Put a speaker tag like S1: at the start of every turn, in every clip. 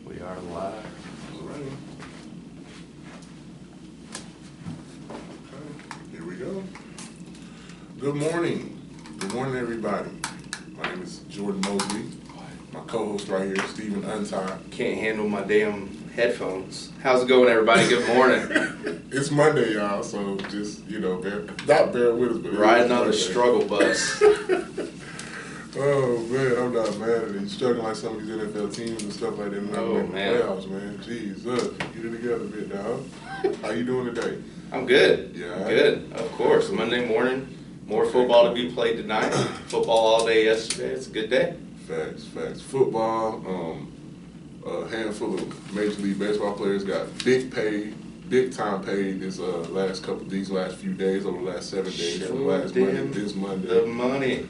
S1: We are live.
S2: All right. Okay, here we go. Good morning. Good morning, everybody. My name is Jordan Mosley. My co-host right here, Stephen Untied.
S1: Can't handle my damn headphones. How's it going, everybody? Good morning.
S2: It's Monday, y'all, so just, not bear with us. But
S1: Riding on the struggle bus.
S2: Oh, man, I'm not mad at it. You're struggling like some of these NFL teams and stuff like that.
S1: Oh, man.
S2: Playoffs, man. Jeez, look, get it together a bit, dog. How you doing today?
S1: I'm good.
S2: Yeah.
S1: I'm good, of course. Monday morning, more football to be played tonight. Football all day yesterday. It's a good day. Facts.
S2: Football, a handful of Major League Baseball players got big time paid these last few days, over the last 7 days, from last Monday, this Monday.
S1: The money.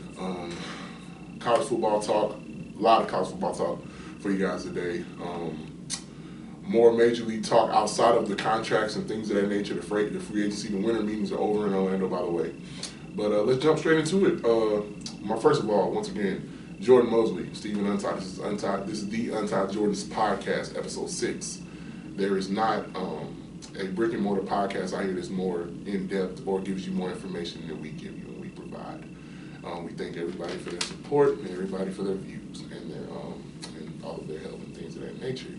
S2: College football talk, a lot of college football talk for you guys today. More Major League talk outside of the contracts and things of that nature. The free agency, the winter meetings are over in Orlando, by the way. But let's jump straight into it. First of all, once again, Jordan Mosley, Stephen Untied. This is the Untied Jordans podcast, episode 6. There is not a brick and mortar podcast out here that's more in depth or gives you more information than we give you and we provide. We thank everybody for their support and everybody for their views and their and all of their help and things of that nature.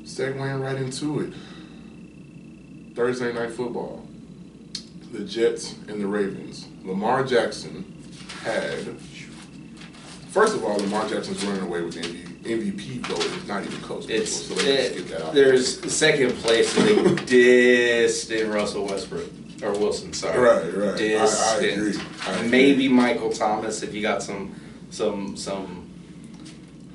S2: Segueing right into it. Thursday night football. The Jets and the Ravens. Lamar Jackson had. First of all, Lamar Jackson's running away with the MVP vote. It's not even close. So let's get that out.
S1: There's second place is a distant Russell Westbrook. Or Wilson, sorry.
S2: Right.
S1: Distant.
S2: I agree.
S1: Maybe Michael Thomas if you got some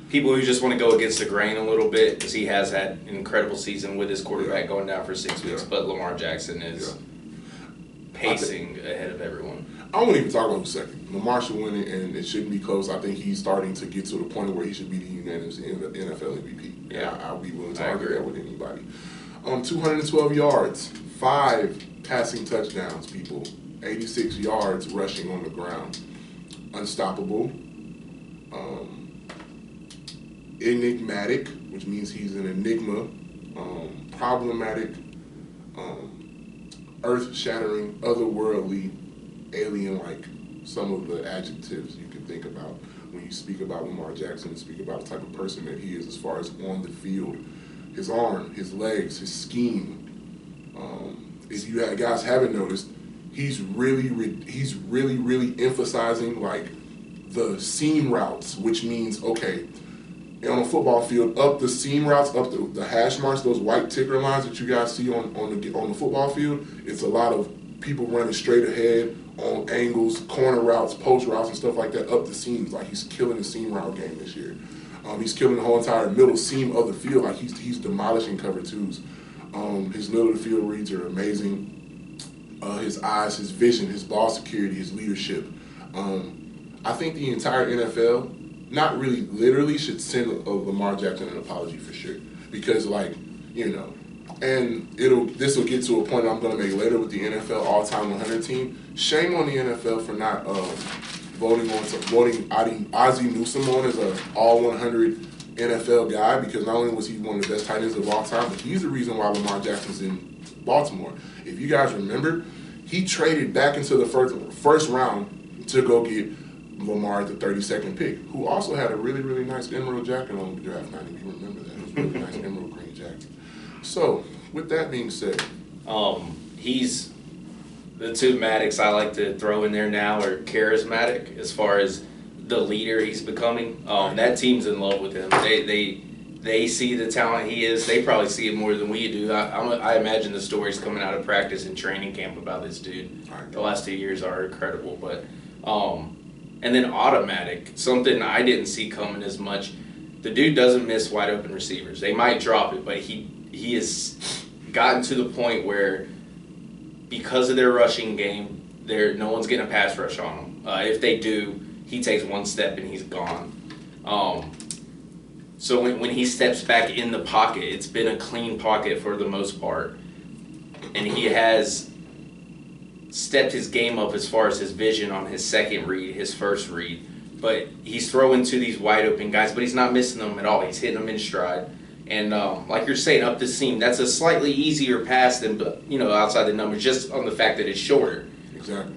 S1: people who just want to go against the grain a little bit because he has had an incredible season with his quarterback going down for 6 weeks.
S2: Yeah.
S1: But Lamar Jackson is pacing ahead of everyone.
S2: I won't even talk about who's second. Lamar should win it, and it shouldn't be close. I think he's starting to get to the point where he should be the unanimous NFL MVP.
S1: Yeah,
S2: I'll be willing to argue that with anybody. 212 yards, 5 passing touchdowns, people. 86 yards rushing on the ground. Unstoppable. Enigmatic, which means he's an enigma. Problematic. Earth-shattering, otherworldly, alien-like. Some of the adjectives you can think about when you speak about Lamar Jackson and speak about the type of person that he is as far as on the field. His arm, his legs, his scheme. If you guys haven't noticed, he's really emphasizing like the seam routes, which means on a football field, up the seam routes, up the hash marks, those white ticker lines that you guys see on the football field. It's a lot of people running straight ahead on angles, corner routes, post routes, and stuff like that up the seams. Like he's killing the seam route game this year. He's killing the whole entire middle seam of the field. Like he's demolishing cover twos. His middle of the field reads are amazing. His eyes, his vision, his ball security, his leadership. I think the entire NFL, not really literally, should send Lamar Jackson an apology for sure. Because and this will get to a point I'm going to make later with the NFL all-time 100 team. Shame on the NFL for not voting Ozzie Newsome on as an all-100 NFL guy, because not only was he one of the best tight ends of all time, but he's the reason why Lamar Jackson's in Baltimore. If you guys remember, he traded back into the first round to go get Lamar at the 32nd pick, who also had a really, really nice emerald jacket on the draft night, if you remember that. It was a really nice emerald green jacket. So, with that being said,
S1: he's the two Maddox I like to throw in there now are charismatic as far as the leader he's becoming. That team's in love with him. They see the talent he is. They probably see it more than we do. I imagine the stories coming out of practice and training camp about this dude. The last 2 years are incredible, but and then automatic, something I didn't see coming as much. The dude doesn't miss wide open receivers. They might drop it, but he has gotten to the point where, because of their rushing game, no one's getting a pass rush on him. If they do, he takes one step and he's gone. So when he steps back in the pocket, it's been a clean pocket for the most part. And he has stepped his game up as far as his vision on his second read, his first read. But he's throwing to these wide open guys, but he's not missing them at all. He's hitting them in stride. And like you're saying, up the seam, that's a slightly easier pass than, outside the numbers, just on the fact that it's shorter.
S2: Exactly.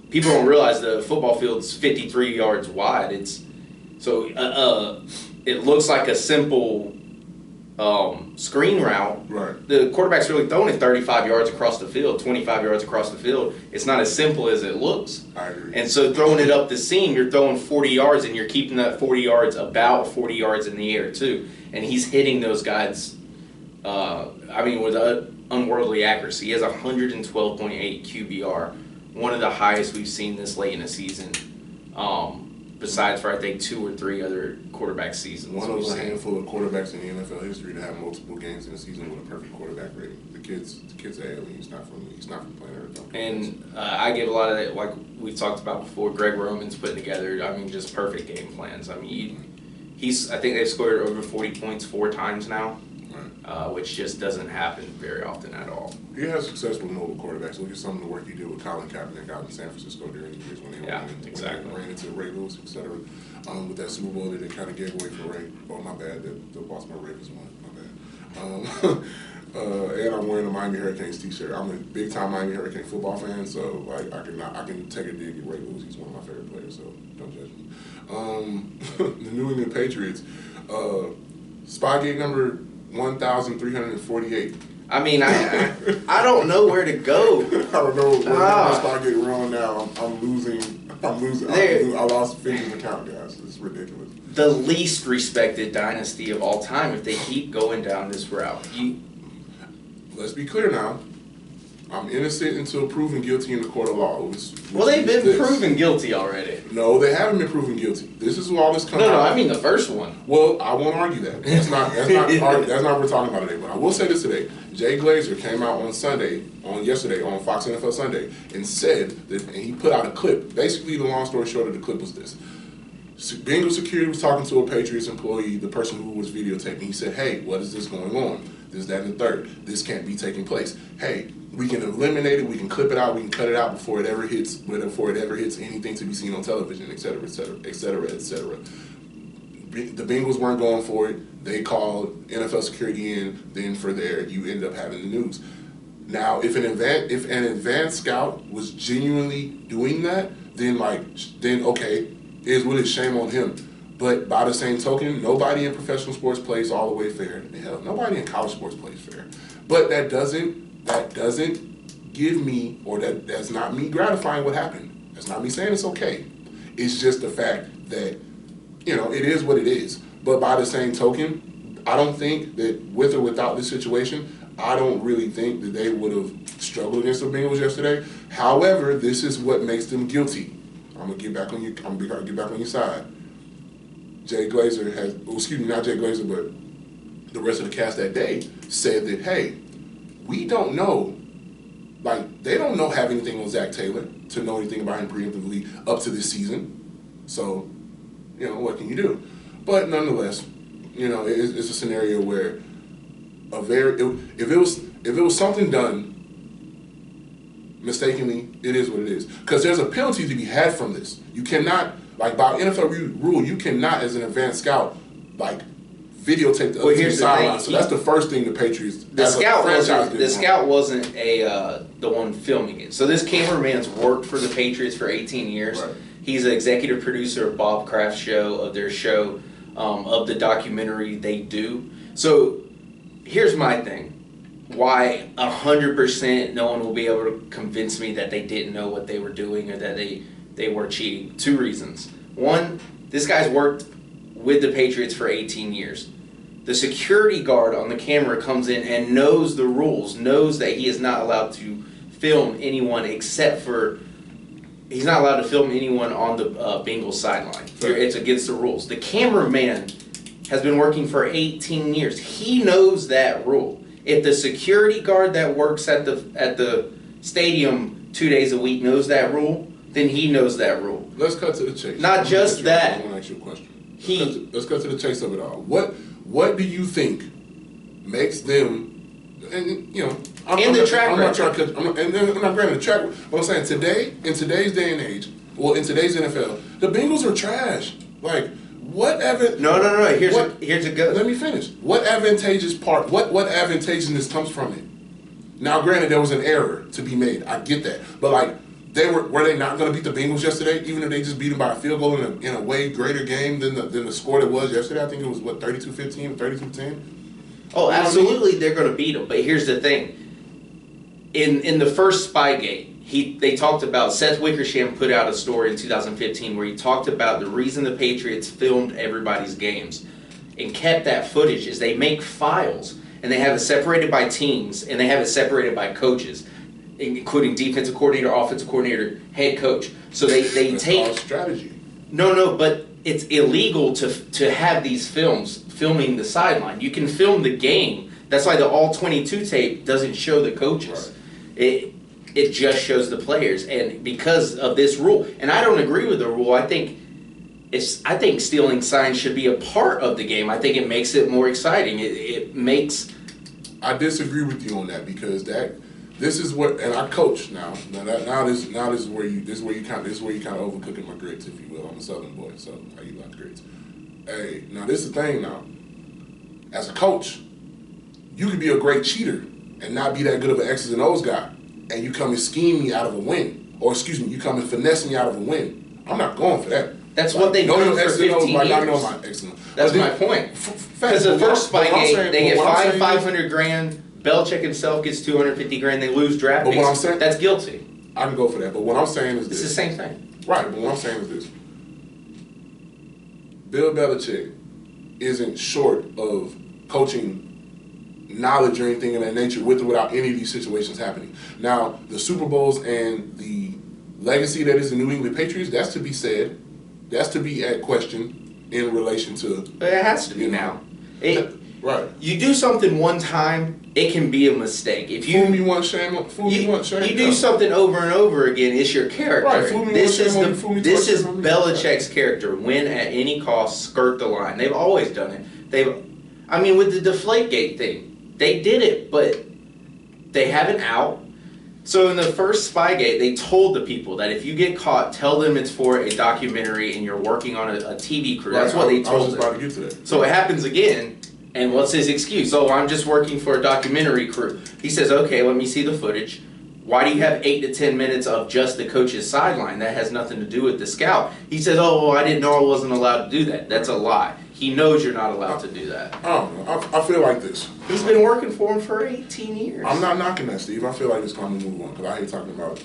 S1: People don't realize the football field's 53 yards wide. It looks like a simple screen route.
S2: Right.
S1: The quarterback's really throwing it 35 yards across the field, 25 yards across the field. It's not as simple as it looks.
S2: I agree.
S1: And so throwing it up the seam, you're throwing 40 yards, and you're keeping that 40 yards about 40 yards in the air too. And he's hitting those guys, with unworldly accuracy. He has 112.8 QBR, one of the highest we've seen this late in a season. Besides for, I think, 2 or 3 other quarterback seasons.
S2: One of a handful of quarterbacks in the NFL history to have multiple games in a season with a perfect quarterback rating. The kid's he's not from planet Earth.
S1: And I give a lot of that, like we've talked about before, Greg Roman's putting together, just perfect game plans. I think they've scored over 40 points 4 times now, right. Which just doesn't happen very often at all.
S2: He has success with mobile quarterbacks. Look at some of the work he did with Colin Kaepernick out in San Francisco during the years when he ran into Ray Lewis, etc. With that Super Bowl that they kind of gave away for Ray. Oh, my bad. The Baltimore Ravens won. My bad. And I'm wearing a Miami Hurricanes t-shirt. I'm a big-time Miami Hurricane football fan, so I can take a dig at Ray Lewis. He's one of my favorite players, so don't judge me. The New England Patriots, Spygate number 1,348.
S1: I don't know where to go.
S2: I don't know where Spygate wrong now. I'm losing. I lost Finch's account, guys. It's ridiculous.
S1: The least respected dynasty of all time if they keep going down this route.
S2: Let's be clear now. I'm innocent until proven guilty in the court of law.
S1: They've been proven guilty already.
S2: No, they haven't been proven guilty. This is all this comes out.
S1: No, I mean the first one.
S2: Well, I won't argue that. That's not what we're talking about today. But I will say this today. Jay Glazer came out yesterday on Fox NFL Sunday and said that, and he put out a clip. Basically, the long story short of the clip was this. Bengal security was talking to a Patriots employee, the person who was videotaping. He said, hey, what is this going on? This, that, and the third. This can't be taking place. Hey, we can eliminate it, we can clip it out, we can cut it out before it ever hits anything to be seen on television, et cetera, et cetera, et cetera, et cetera. The Bengals weren't going for it. They called NFL security in. Then you end up having the news. Now, if an advanced scout was genuinely doing that, then okay, is what is, shame on him. But by the same token, nobody in professional sports plays all the way fair. Hell, nobody in college sports plays fair. But that doesn't give me, or that's not me gratifying what happened. That's not me saying it's okay. It's just the fact that, it is what it is. But by the same token, I don't think that with or without this situation, I don't really think that they would have struggled against the Bengals yesterday. However, this is what makes them guilty. I'm gonna get back on your side. Jay Glazer not Jay Glazer, but the rest of the cast that day said that, hey, we don't know, they don't have anything on Zach Taylor to know anything about him preemptively up to this season. So, what can you do? But nonetheless, it's a scenario where if it was something done mistakenly, it is what it is. Because there's a penalty to be had from this. You cannot, by NFL rule, you cannot, as an advanced scout, videotape the other team's sideline. So that's the first thing the Patriots.
S1: The scout wasn't the one filming it. So this cameraman's worked for the Patriots for 18 years.
S2: Right.
S1: He's an executive producer of Bob Kraft's show, of their show, of the documentary they do. So here's my thing. Why 100% no one will be able to convince me that they didn't know what they were doing or that they were cheating. 2 reasons. One, this guy's worked with the Patriots for 18 years. The security guard on the camera comes in and knows the rules, knows that he is not allowed to film anyone he's not allowed to film anyone on the Bengals sideline. It's against the rules. The cameraman has been working for 18 years. He knows that rule. If the security guard that works at the stadium 2 days a week knows that rule, then he knows that rule.
S2: Let's cut to the chase.
S1: Not just that.
S2: I want to ask you a question. Let's cut to the chase of it all. What do you think makes them? And I'm not granting the track. But I'm saying in today's day and age, in today's NFL, the Bengals are trash.
S1: No. Here's a go.
S2: Let me finish. What advantageousness comes from it? Now, granted, there was an error to be made. I get that, but like, were they not going to beat the Bengals yesterday? Even if they just beat them by a field goal in a way greater game than the score that was yesterday. I think it was 32-15, 32-10.
S1: Oh, absolutely, they're going to beat them. But here's the thing: in the first Spygate, they talked about Seth Wickersham put out a story in 2015 where he talked about the reason the Patriots filmed everybody's games and kept that footage is they make files and they have it separated by teams and they have it separated by coaches, including defensive coordinator, offensive coordinator, head coach. So they take
S2: strategy.
S1: No, but it's illegal to have these filming the sideline. You can film the game. That's why the all 22 tape doesn't show the coaches. Right. It just shows the players, and because of this rule, and I don't agree with the rule. I think stealing signs should be a part of the game. I think it makes it more exciting. It makes.
S2: I disagree with you on that because this is what, and I coach now. This is where you kind of overcooking my grits, if you will. I'm a Southern boy, so I eat lots of grits. Hey, now this is the thing. Now, as a coach, you could be a great cheater and not be that good of an X's and O's guy. And you come and scheme me out of a win. Or, you come and finesse me out of a win. I'm not going for that.
S1: That's what they've done for 15 years. That's my point. Because the first Spygate, they get fined $500,000. Belichick himself gets $250,000. They lose draft picks. But what I'm saying, that's guilty.
S2: I can go for that. But what I'm saying is this.
S1: It's the same thing.
S2: Right. But what I'm saying is this. Bill Belichick isn't short of coaching knowledge or anything of that nature with or without any of these situations happening. Now, the Super Bowls and the legacy that is the New England Patriots, that's to be said. That's to be at question in relation to...
S1: But it has to be now.
S2: Right.
S1: You do something one time, it can be a mistake. If you
S2: fool me once, shame
S1: you do something over and over again, it's your character.
S2: Right. Fool me
S1: this
S2: once,
S1: this is Belichick's character. Win at any cost, skirt the line. They've always done it. With the Deflategate thing, they did it, but they have an out. So in the first Spygate, they told the people that if you get caught, tell them it's for a documentary and you're working on a TV crew. That's what they told them.
S2: I was just about to get to that.
S1: So it happens again, and what's his excuse? Oh, I'm just working for a documentary crew. He says, okay, let me see the footage. Why do you have 8 to 10 minutes of just the coach's sideline? That has nothing to do with the scout. He says, oh, well, I didn't know I wasn't allowed to do that. That's a lie. He knows you're not allowed to do that.
S2: I don't know. I feel like this.
S1: He's been working for him for 18 years.
S2: I'm not knocking that, Steve. I feel like it's time to move on because I hate talking about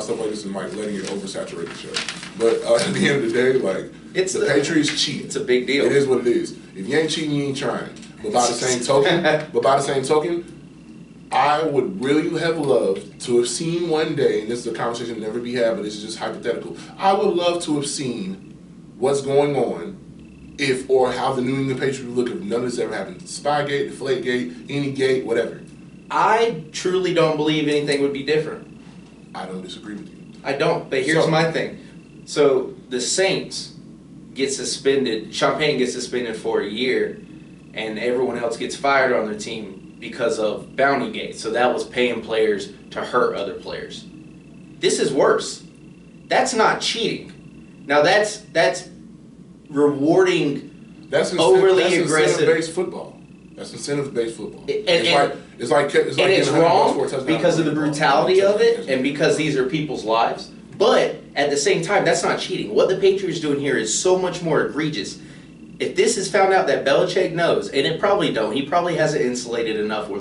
S2: stuff like this and like letting it oversaturate the show. But at the end of the day, like the Patriots cheat.
S1: It's a big deal.
S2: It is what it is. If you ain't cheating, you ain't trying. But by the same token, I would really have loved to have seen one day, and this is a conversation to never be had, but this is just hypothetical. I would love to have seen what's going on or how the New England Patriots would look if none of this ever happened. Spygate, Deflategate, any gate, whatever.
S1: I truly don't believe anything would be different.
S2: I don't disagree with you.
S1: I don't, but here's my thing. So the Saints get suspended, Champagne gets suspended for a year, and everyone else gets fired on their team because of Bountygate. So that was paying players to hurt other players. This is worse. That's not cheating. Now that's rewarding overly aggressive.
S2: Incentive-based football. That's incentive-based football.
S1: It's wrong because of the brutality of it and because these are people's lives. But at the same time, that's not cheating. What the Patriots doing here is so much more egregious. If this is found out that Belichick knows, and it probably don't, he probably hasn't insulated enough where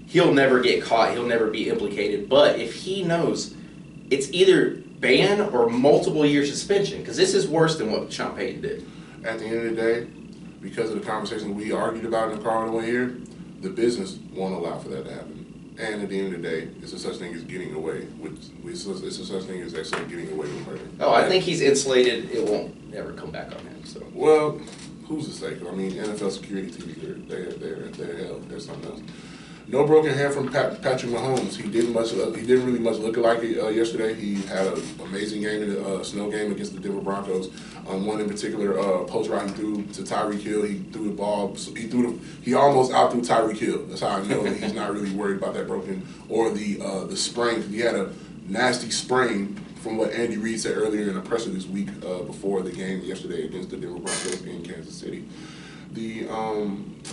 S1: he'll never get caught, he'll never be implicated. But if he knows, it's either ban or multiple year suspension, because this is worse than what Champagne did.
S2: At the end of the day, because of the conversation we argued about in the car on the way here, the business won't allow for that to happen. And at the end of the day, it's a such thing as getting away with. It's a such thing as actually getting away with murder.
S1: Oh, I think he's insulated. It won't ever come back on him. So.
S2: Well, who's to say? I mean, NFL security teams, they're hell. They're something else. No broken hair from Patrick Mahomes. He didn't really much look like it yesterday. He had an amazing game in the snow game against the Denver Broncos. One in particular, post route he threw to Tyreek Hill. He threw the ball. He almost outthrew Tyreek Hill. That's how I know that he's not really worried about that broken or the sprain. He had a nasty sprain from what Andy Reid said earlier in a presser this week before the game yesterday against the Denver Broncos in Kansas City. The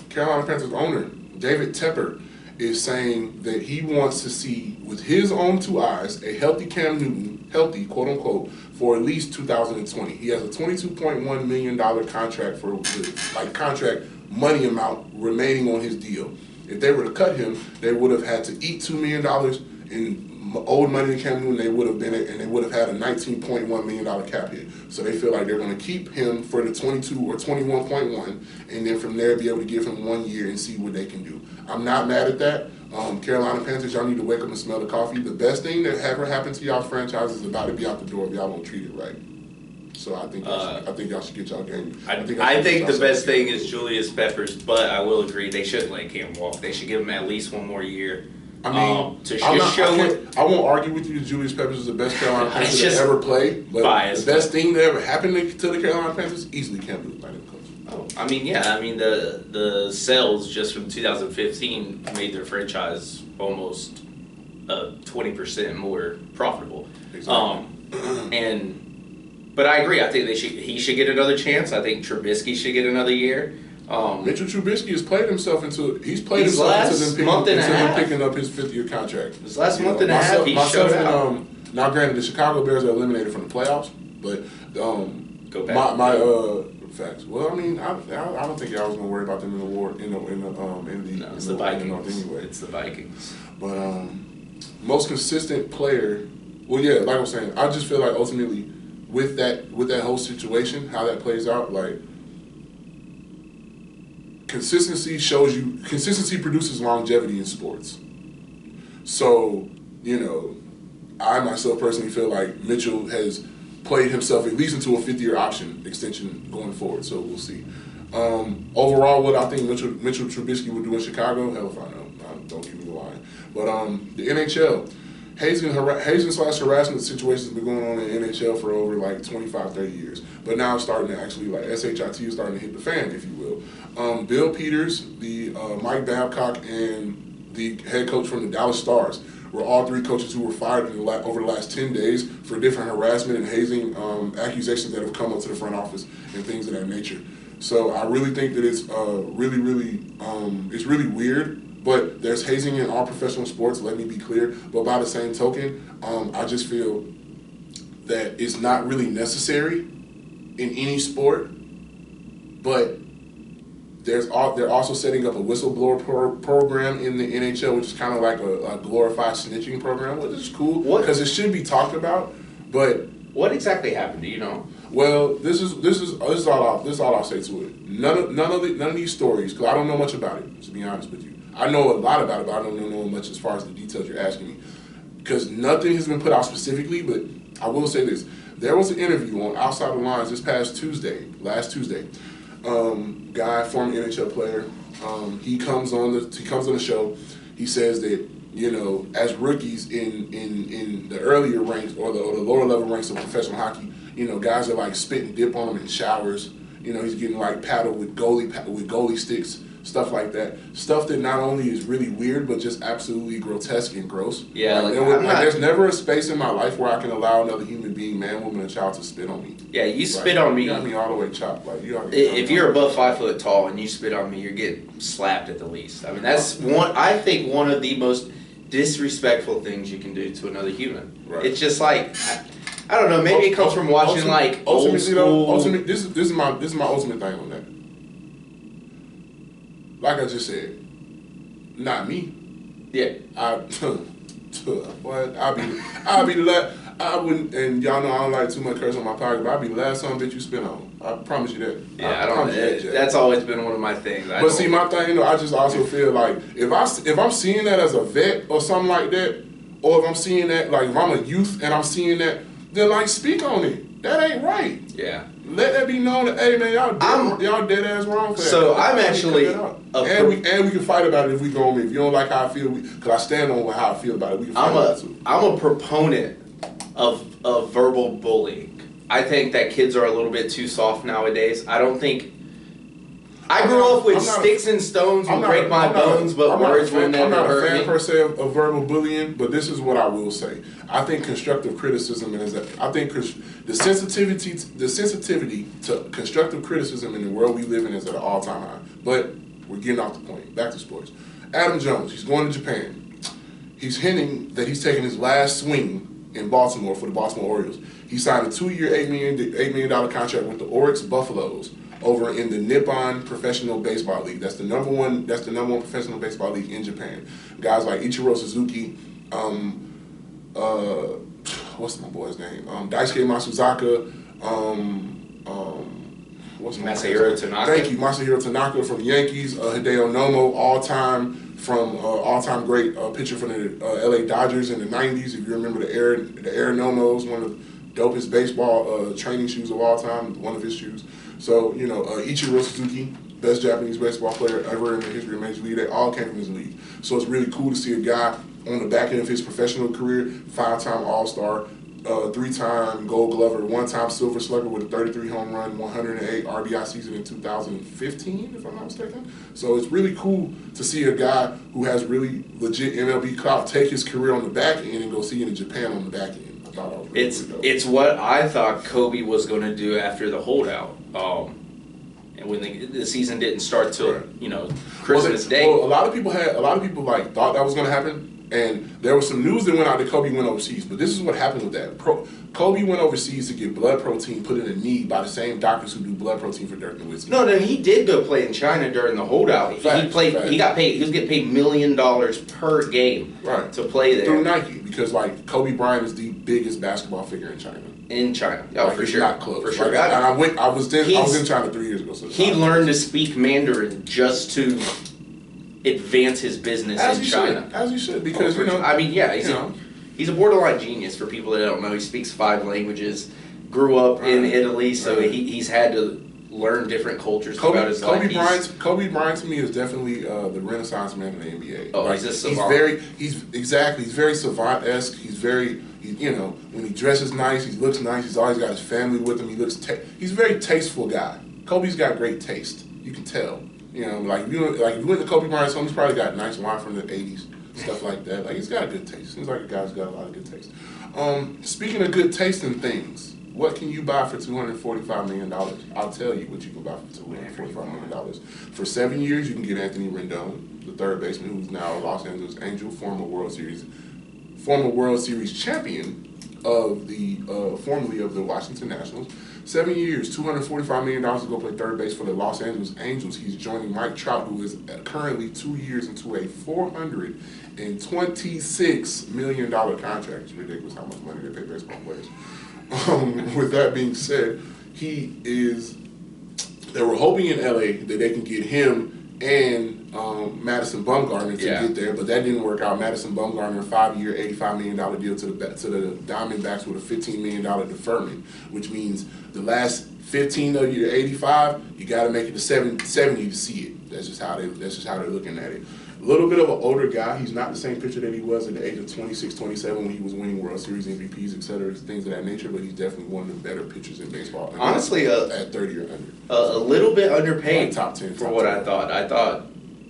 S2: Carolina Panthers owner, David Tepper, is saying that he wants to see, with his own 2 eyes, a healthy Cam Newton, healthy, quote unquote, for at least 2020. He has a $22.1 million contract for contract money amount remaining on his deal. If they were to cut him, they would have had to eat $2 million in owed money to Cam Newton. They would have had a $19.1 million cap hit. So they feel like they're going to keep him for the 22 or 21.1, and then from there be able to give him 1 year and see what they can do. I'm not mad at that. Carolina Panthers, y'all need to wake up and smell the coffee. The best thing that ever happened to y'all's franchise is about to be out the door if y'all don't treat it right. So I think y'all should get y'all game.
S1: I think the best thing is Julius Peppers, but I will agree they shouldn't let Cam walk. They should give him at least 1 more year.
S2: I mean, I won't argue with you that Julius Peppers is the best Carolina Panther to ever play, but the best thing that ever happened to the Carolina Panthers easily Cam Newton by them coach.
S1: Oh, I mean, yeah, the sales just from 2015 made their franchise almost 20% more profitable.
S2: Exactly.
S1: But I agree. I think he should get another chance. I think Trubisky should get another year.
S2: Mitchell Trubisky has played himself into them picking up his 5th-year contract.
S1: His last month and a half, he showed out.
S2: Now, granted, the Chicago Bears are eliminated from the playoffs, but
S1: go back.
S2: My facts. Well, I mean, I don't think I was gonna worry about them in the war
S1: It's the Vikings.
S2: Anyway.
S1: It's the Vikings.
S2: But most consistent player. Well, yeah, like I was saying, I just feel like ultimately with that whole situation, how that plays out, like. Consistency produces longevity in sports. So, I myself personally feel like Mitchell has played himself at least into a 5th-year option extension going forward. So we'll see. Overall, what I think Mitchell Trubisky would do in Chicago, hell if I know. Don't give me the line. But the NHL, hazing/harassment situations have been going on in the NHL for over 25, 30 years. But now it's starting to actually, SHIT is starting to hit the fan, if you will. Bill Peters, the Mike Babcock, and the head coach from the Dallas Stars were all 3 coaches who were fired over the last 10 days for different harassment and hazing accusations that have come up to the front office and things of that nature. So I really think that it's it's really weird. But there's hazing in all professional sports, let me be clear. But by the same token, I just feel that it's not really necessary in any sport. But they're also setting up a whistleblower program in the NHL, which is kind of like a glorified snitching program, which is cool because it should be talked about. But
S1: what exactly happened? Do you know?
S2: Well, this is all I'll say to it. None of these stories, because I don't know much about it, to be honest with you. I know a lot about it, but I don't know much as far as the details you're asking me. Because nothing has been put out specifically, but I will say this. There was an interview on Outside the Lines last Tuesday. Guy, former NHL player, he comes on the show. He says that, as rookies in the earlier ranks or the lower level ranks of professional hockey, guys are spit and dip on him in showers. He's getting paddled with goalie sticks. Stuff like that. Stuff that not only is really weird, but just absolutely grotesque and gross.
S1: Yeah,
S2: there's never a space in my life where I can allow another human being, man, woman, and child to spit on me.
S1: Yeah, you spit on me.
S2: You got me all the way chopped.
S1: If you're above 5 foot tall and you spit on me, you're getting slapped at the least. I mean, that's I think one of the most disrespectful things you can do to another human. Right. It's just I don't know. Maybe it comes from watching old school.
S2: This is my ultimate thing on that. Like I just said, not me.
S1: Yeah.
S2: I'll be the last. I wouldn't, and y'all know I don't like too much curse on my podcast, but I'll be the last son bitch you spit on. I promise you that.
S1: Yeah, I don't. That's always been one of my things.
S2: But see, my thing, I just also feel like if I'm seeing that as a vet or something like that, or if I'm seeing that if I'm a youth and I'm seeing that, then speak on it. That ain't right.
S1: Yeah.
S2: Let that be known that, hey man, y'all dead ass wrong for that.
S1: So I'm actually
S2: we can fight about it if we go on me. If you don't like how I feel, because I stand on how I feel about it. We can fight about it too.
S1: I'm a proponent of verbal bullying. I think that kids are a little bit too soft nowadays. I don't think I grew up with sticks and stones will break my bones, but words will never hurt me.
S2: I'm not a fan per se of verbal bullying, but this is what I will say. I think constructive criticism is that I think the sensitivity to constructive criticism in the world we live in is at an all-time high. But we're getting off the point. Back to sports. Adam Jones, he's going to Japan. He's hinting that he's taking his last swing in Baltimore for the Baltimore Orioles. He signed a 2-year, $8 million contract with the Oryx Buffaloes over in the Nippon Professional Baseball League. That's the number one professional baseball league in Japan. Guys like Ichiro Suzuki, what's my boy's name? Daisuke Matsuzaka,
S1: Masahiro Tanaka.
S2: Thank you, Masahiro Tanaka from the Yankees. Hideo Nomo, all-time great pitcher from the LA Dodgers in the 90s. If you remember the Air Nomos, one of the dopest baseball training shoes of all time, one of his shoes. So, Ichiro Suzuki, best Japanese baseball player ever in the history of Major League, they all came from his league. So it's really cool to see a guy on the back end of his professional career, 5-time All-Star, 3-time Gold Glover, 1-time Silver Slugger with a 33 home run, 108 RBI season in 2015, if I'm not mistaken. So it's really cool to see a guy who has really legit MLB clout take his career on the back end and go see it in Japan on the back end. I thought that was really
S1: it's what I thought Kobe was going to do after the holdout. And when the season didn't start till Christmas Day.
S2: Well, a lot of people thought that was going to happen. And there was some news that went out that Kobe went overseas. But this is what happened with that. Kobe went overseas to get blood protein put in a knee by the same doctors who do blood protein for Dirk Nowitzki.
S1: No, then he did go play in China during the holdout.
S2: Facts.
S1: He got paid. He was getting paid $1 million per game to play there.
S2: Through Nike, because Kobe Bryant is the biggest basketball figure in China.
S1: In China, for sure.
S2: Not close.
S1: For sure.
S2: I was in China 3 years ago. So
S1: he learned to speak Mandarin just to advance his business in China.
S2: As you should, because
S1: he's a borderline genius. For people that don't know, he speaks 5 languages. Grew up in Italy, so he's had to learn different cultures throughout his life.
S2: Kobe Bryant to me is definitely the Renaissance man in the NBA.
S1: Oh, he's a savant.
S2: He's very savant-esque. He's very, when he dresses nice, he looks nice. He's always got his family with him. He's a very tasteful guy. Kobe's got great taste. You can tell. If you went to Kobe Bryant's home, he's probably got nice wine from the 80s, stuff like that. He's got a good taste. Seems like a guy's got a lot of good taste. Speaking of good taste and things, what can you buy for $245 million? I'll tell you what you can buy for $245 million. For 7 years, you can get Anthony Rendon, the third baseman who's now a Los Angeles Angel, former World Series champion of formerly of the Washington Nationals. 7 years, $245 million to go play third base for the Los Angeles Angels. He's joining Mike Trout, who is currently 2 years into a $426 million contract. It's ridiculous how much money they pay baseball players. With that being said, they were hoping in LA that they can get him and Madison Bumgarner to get there, but that didn't work out. Madison Bumgarner, a 5-year, $85 million deal to the Diamondbacks with a $15 million deferment, which means the last 15 of your 85, you got to make it to 70 to see it. That's just how they're looking at it. A little bit of an older guy. He's not the same pitcher that he was at the age of 26, 27 when he was winning World Series MVPs, et cetera, things of that nature, but he's definitely one of the better pitchers in baseball.
S1: Honestly,
S2: at 30 or under.
S1: A little bit underpaid
S2: top 10
S1: for what I thought. I thought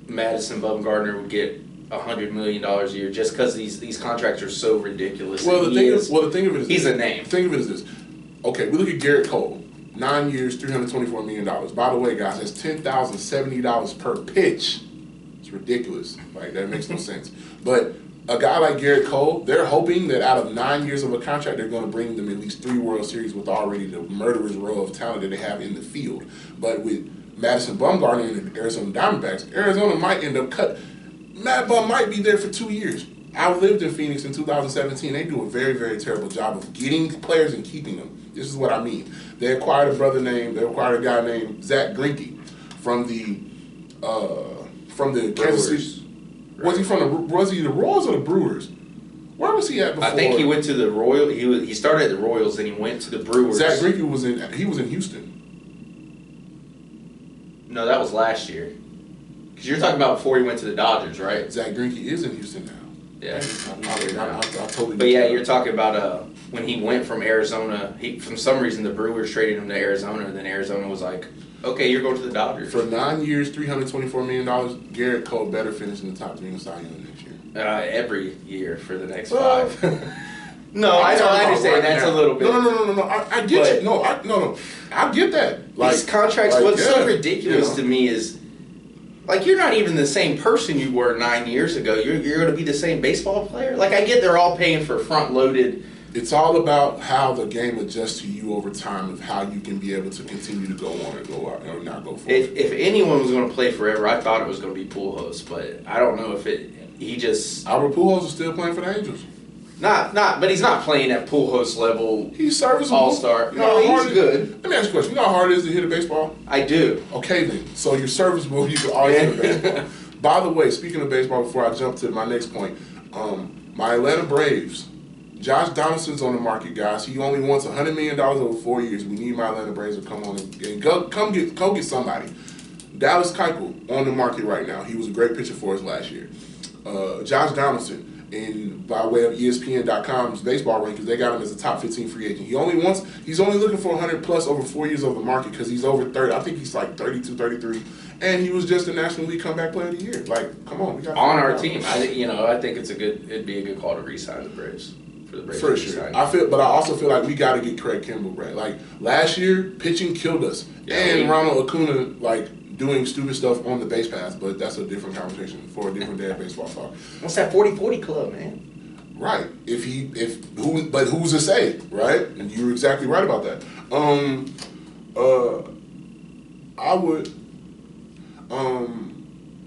S1: Madison Bumgarner would get $100 million a year just because these contracts are so ridiculous.
S2: The thing of it is
S1: he's a name.
S2: The thing of it is this. Okay, we look at Garrett Cole, 9 years, $324 million. By the way, guys, that's $10,070 per pitch. Ridiculous. That makes no sense. But a guy like Garrett Cole, they're hoping that out of 9 years of a contract, they're going to bring them at least 3 World Series with already the murderer's row of talent that they have in the field. But with Madison Bumgarner and the Arizona Diamondbacks, Arizona might end up Matt Bum might be there for 2 years. I lived in Phoenix in 2017. They do a very, very terrible job of getting players and keeping them. This is what I mean. They acquired a guy named Zach Greinke from the Kansas City. Was he the Royals or the Brewers? Where was he at before?
S1: I think he went to the Royals. He started at the Royals, then he went to the Brewers.
S2: Zach Greinke was in Houston.
S1: No, that was last year. Because you're talking about before he went to the Dodgers, right?
S2: Zach Greinke is in Houston now.
S1: Yeah.
S2: I totally.
S1: But yeah, you're talking about when he went from Arizona. For some reason the Brewers traded him to Arizona, and then Arizona was like, Okay, you're going to the Dodgers.
S2: For 9 years, $324 million, Garrett Cole better finish in the top 3 in Cy Young next year.
S1: Every year for the next 5. No, I understand.
S2: Right
S1: That's
S2: now.
S1: a little bit.
S2: No. I get you. No, I get that.
S1: These contracts, what's so ridiculous to me is, like, you're not even the same person you were 9 years ago. You're going to be the same baseball player? Like, I get they're all paying for front-loaded.
S2: It's all about how the game adjusts to you over time, of how you can be able to continue to go on and go out or not go forward.
S1: If anyone was going to play forever, I thought it was going to be Pujols, but I don't know if he just...
S2: Albert Pujols is still playing for the Angels.
S1: But he's not playing at Pujols level.
S2: He's serviceable.
S1: All-star.
S2: You know
S1: No, he's good.
S2: Let me ask you a question. You know how hard it is to hit a baseball?
S1: I do.
S2: Okay, then. So you're serviceable. You can always hit a baseball. By the way, speaking of baseball, before I jump to my next point, my Atlanta Braves, Josh Donaldson's on the market, guys. He only wants $100 million over 4 years. We need my Atlanta Braves to come on and go get somebody. Dallas Keuchel on the market right now. He was a great pitcher for us last year. Josh Donaldson, by way of ESPN.com's baseball rankings, they got him as a top 15 free agent. He's only looking for 100 plus over 4 years of the market because he's over 30. I think he's like 32, 33. And he was just the National League Comeback Player of the Year. Like, come on, we got
S1: on our team. I think it'd be a good call to re-sign the Braves.
S2: For sure. But I also feel like we got to get Craig Kimbrell, Brad. Like, last year, pitching killed us. Yeah, and Ronald Acuna, like, doing stupid stuff on the base paths, but that's a different conversation for a different day of baseball talk.
S1: What's that 40-40 club, man?
S2: Right. But who's to say, right? And you're exactly right about that.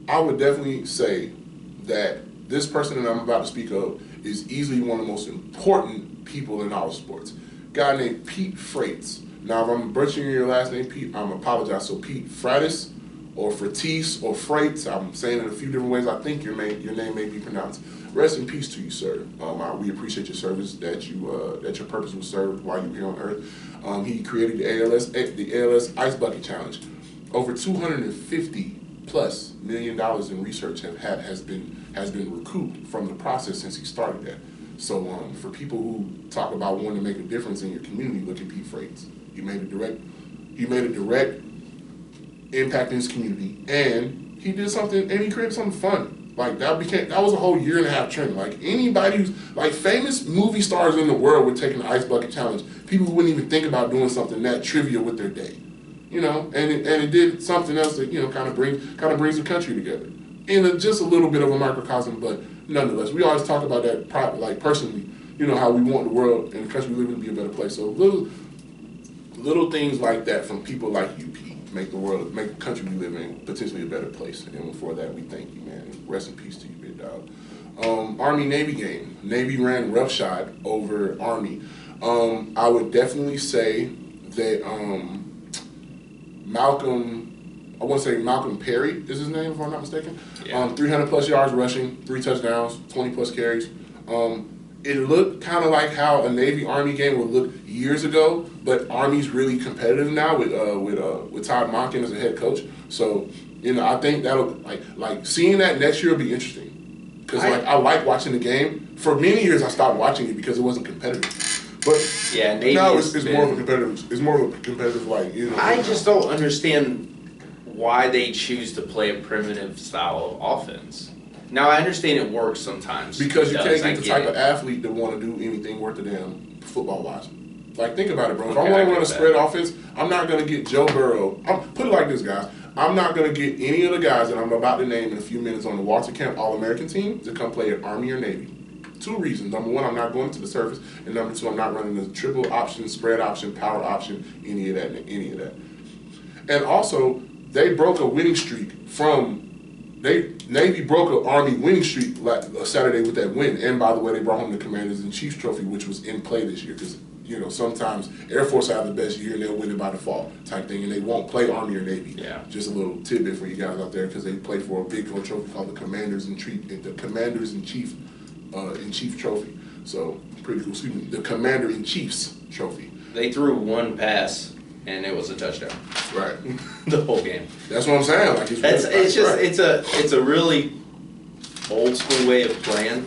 S2: I would definitely say that this person that I'm about to speak of is easily one of the most important people in all sports. A guy named Pete Freitas. Now, if I'm butchering your last name, Pete, I'm apologize. So Pete Freitas, or Fratis, or Freitas, I'm saying it a few different ways. I think your name may be pronounced. Rest in peace to you, sir. We appreciate your service, that your purpose was served while you were here on Earth. He created the ALS Ice Bucket Challenge. Over $250+ million in research has been recouped from the process since he started that. So for people who talk about wanting to make a difference in your community, look at Pete Freitas. He made a direct impact in his community, and he did something, and he created something fun. Like, that was a whole 1.5-year trend. Like, anybody who's, like, famous movie stars in the world were taking the Ice Bucket Challenge. People who wouldn't even think about doing something that trivial with their day. You know, and it did something else that, kind of brings the country together in just a little bit of a microcosm, but nonetheless, we always talk about that personally, how we want the world and the country we live in to be a better place. So little things like that from people like you, Pete, make the country we live in potentially a better place. And for that, we thank you, man. Rest in peace to you, big dog. Army-Navy game. Navy ran roughshod over Army. I would definitely say that Malcolm Perry is his name, if I'm not mistaken. Yeah. 300+ yards rushing, 3 touchdowns, 20+ carries. It looked kind of like how a Navy-Army game would look years ago, but Army's really competitive now with Todd Monken as a head coach. So, I think that'll like seeing that next year will be interesting because I like watching the game. For many years, I stopped watching it because it wasn't competitive. But
S1: yeah, Navy
S2: now it's more of a competitive. It's more of a competitive
S1: I just don't understand why they choose to play a primitive style of offense. Now, I understand it works sometimes.
S2: Because you can't get the type of athlete that want to do anything worth a damn football-wise. Like, think about it, bro. If I want to run a spread offense, I'm not going to get Joe Burrow. Put it like this, guys. I'm not going to get any of the guys that I'm about to name in a few minutes on the Walter Camp All-American team to come play at Army or Navy. 2 reasons. Number 1, I'm not going to the surface. And number 2, I'm not running the triple option, spread option, power option, any of that. And also, they broke a winning streak Navy broke an Army winning streak Saturday with that win. And by the way, they brought home the Commanders in Chiefs trophy, which was in play this year. Because, sometimes Air Force have the best year and they'll win it by default type thing. And they won't play Army or Navy. Yeah. Just a little tidbit for you guys out there because they play for a big gold trophy called the Commanders in Chief trophy. So, pretty cool. Excuse me. The Commander in Chiefs trophy.
S1: They threw 1 pass. And it was a touchdown.
S2: Right.
S1: The whole game.
S2: That's what I'm saying. Like
S1: it's a really old school way of playing.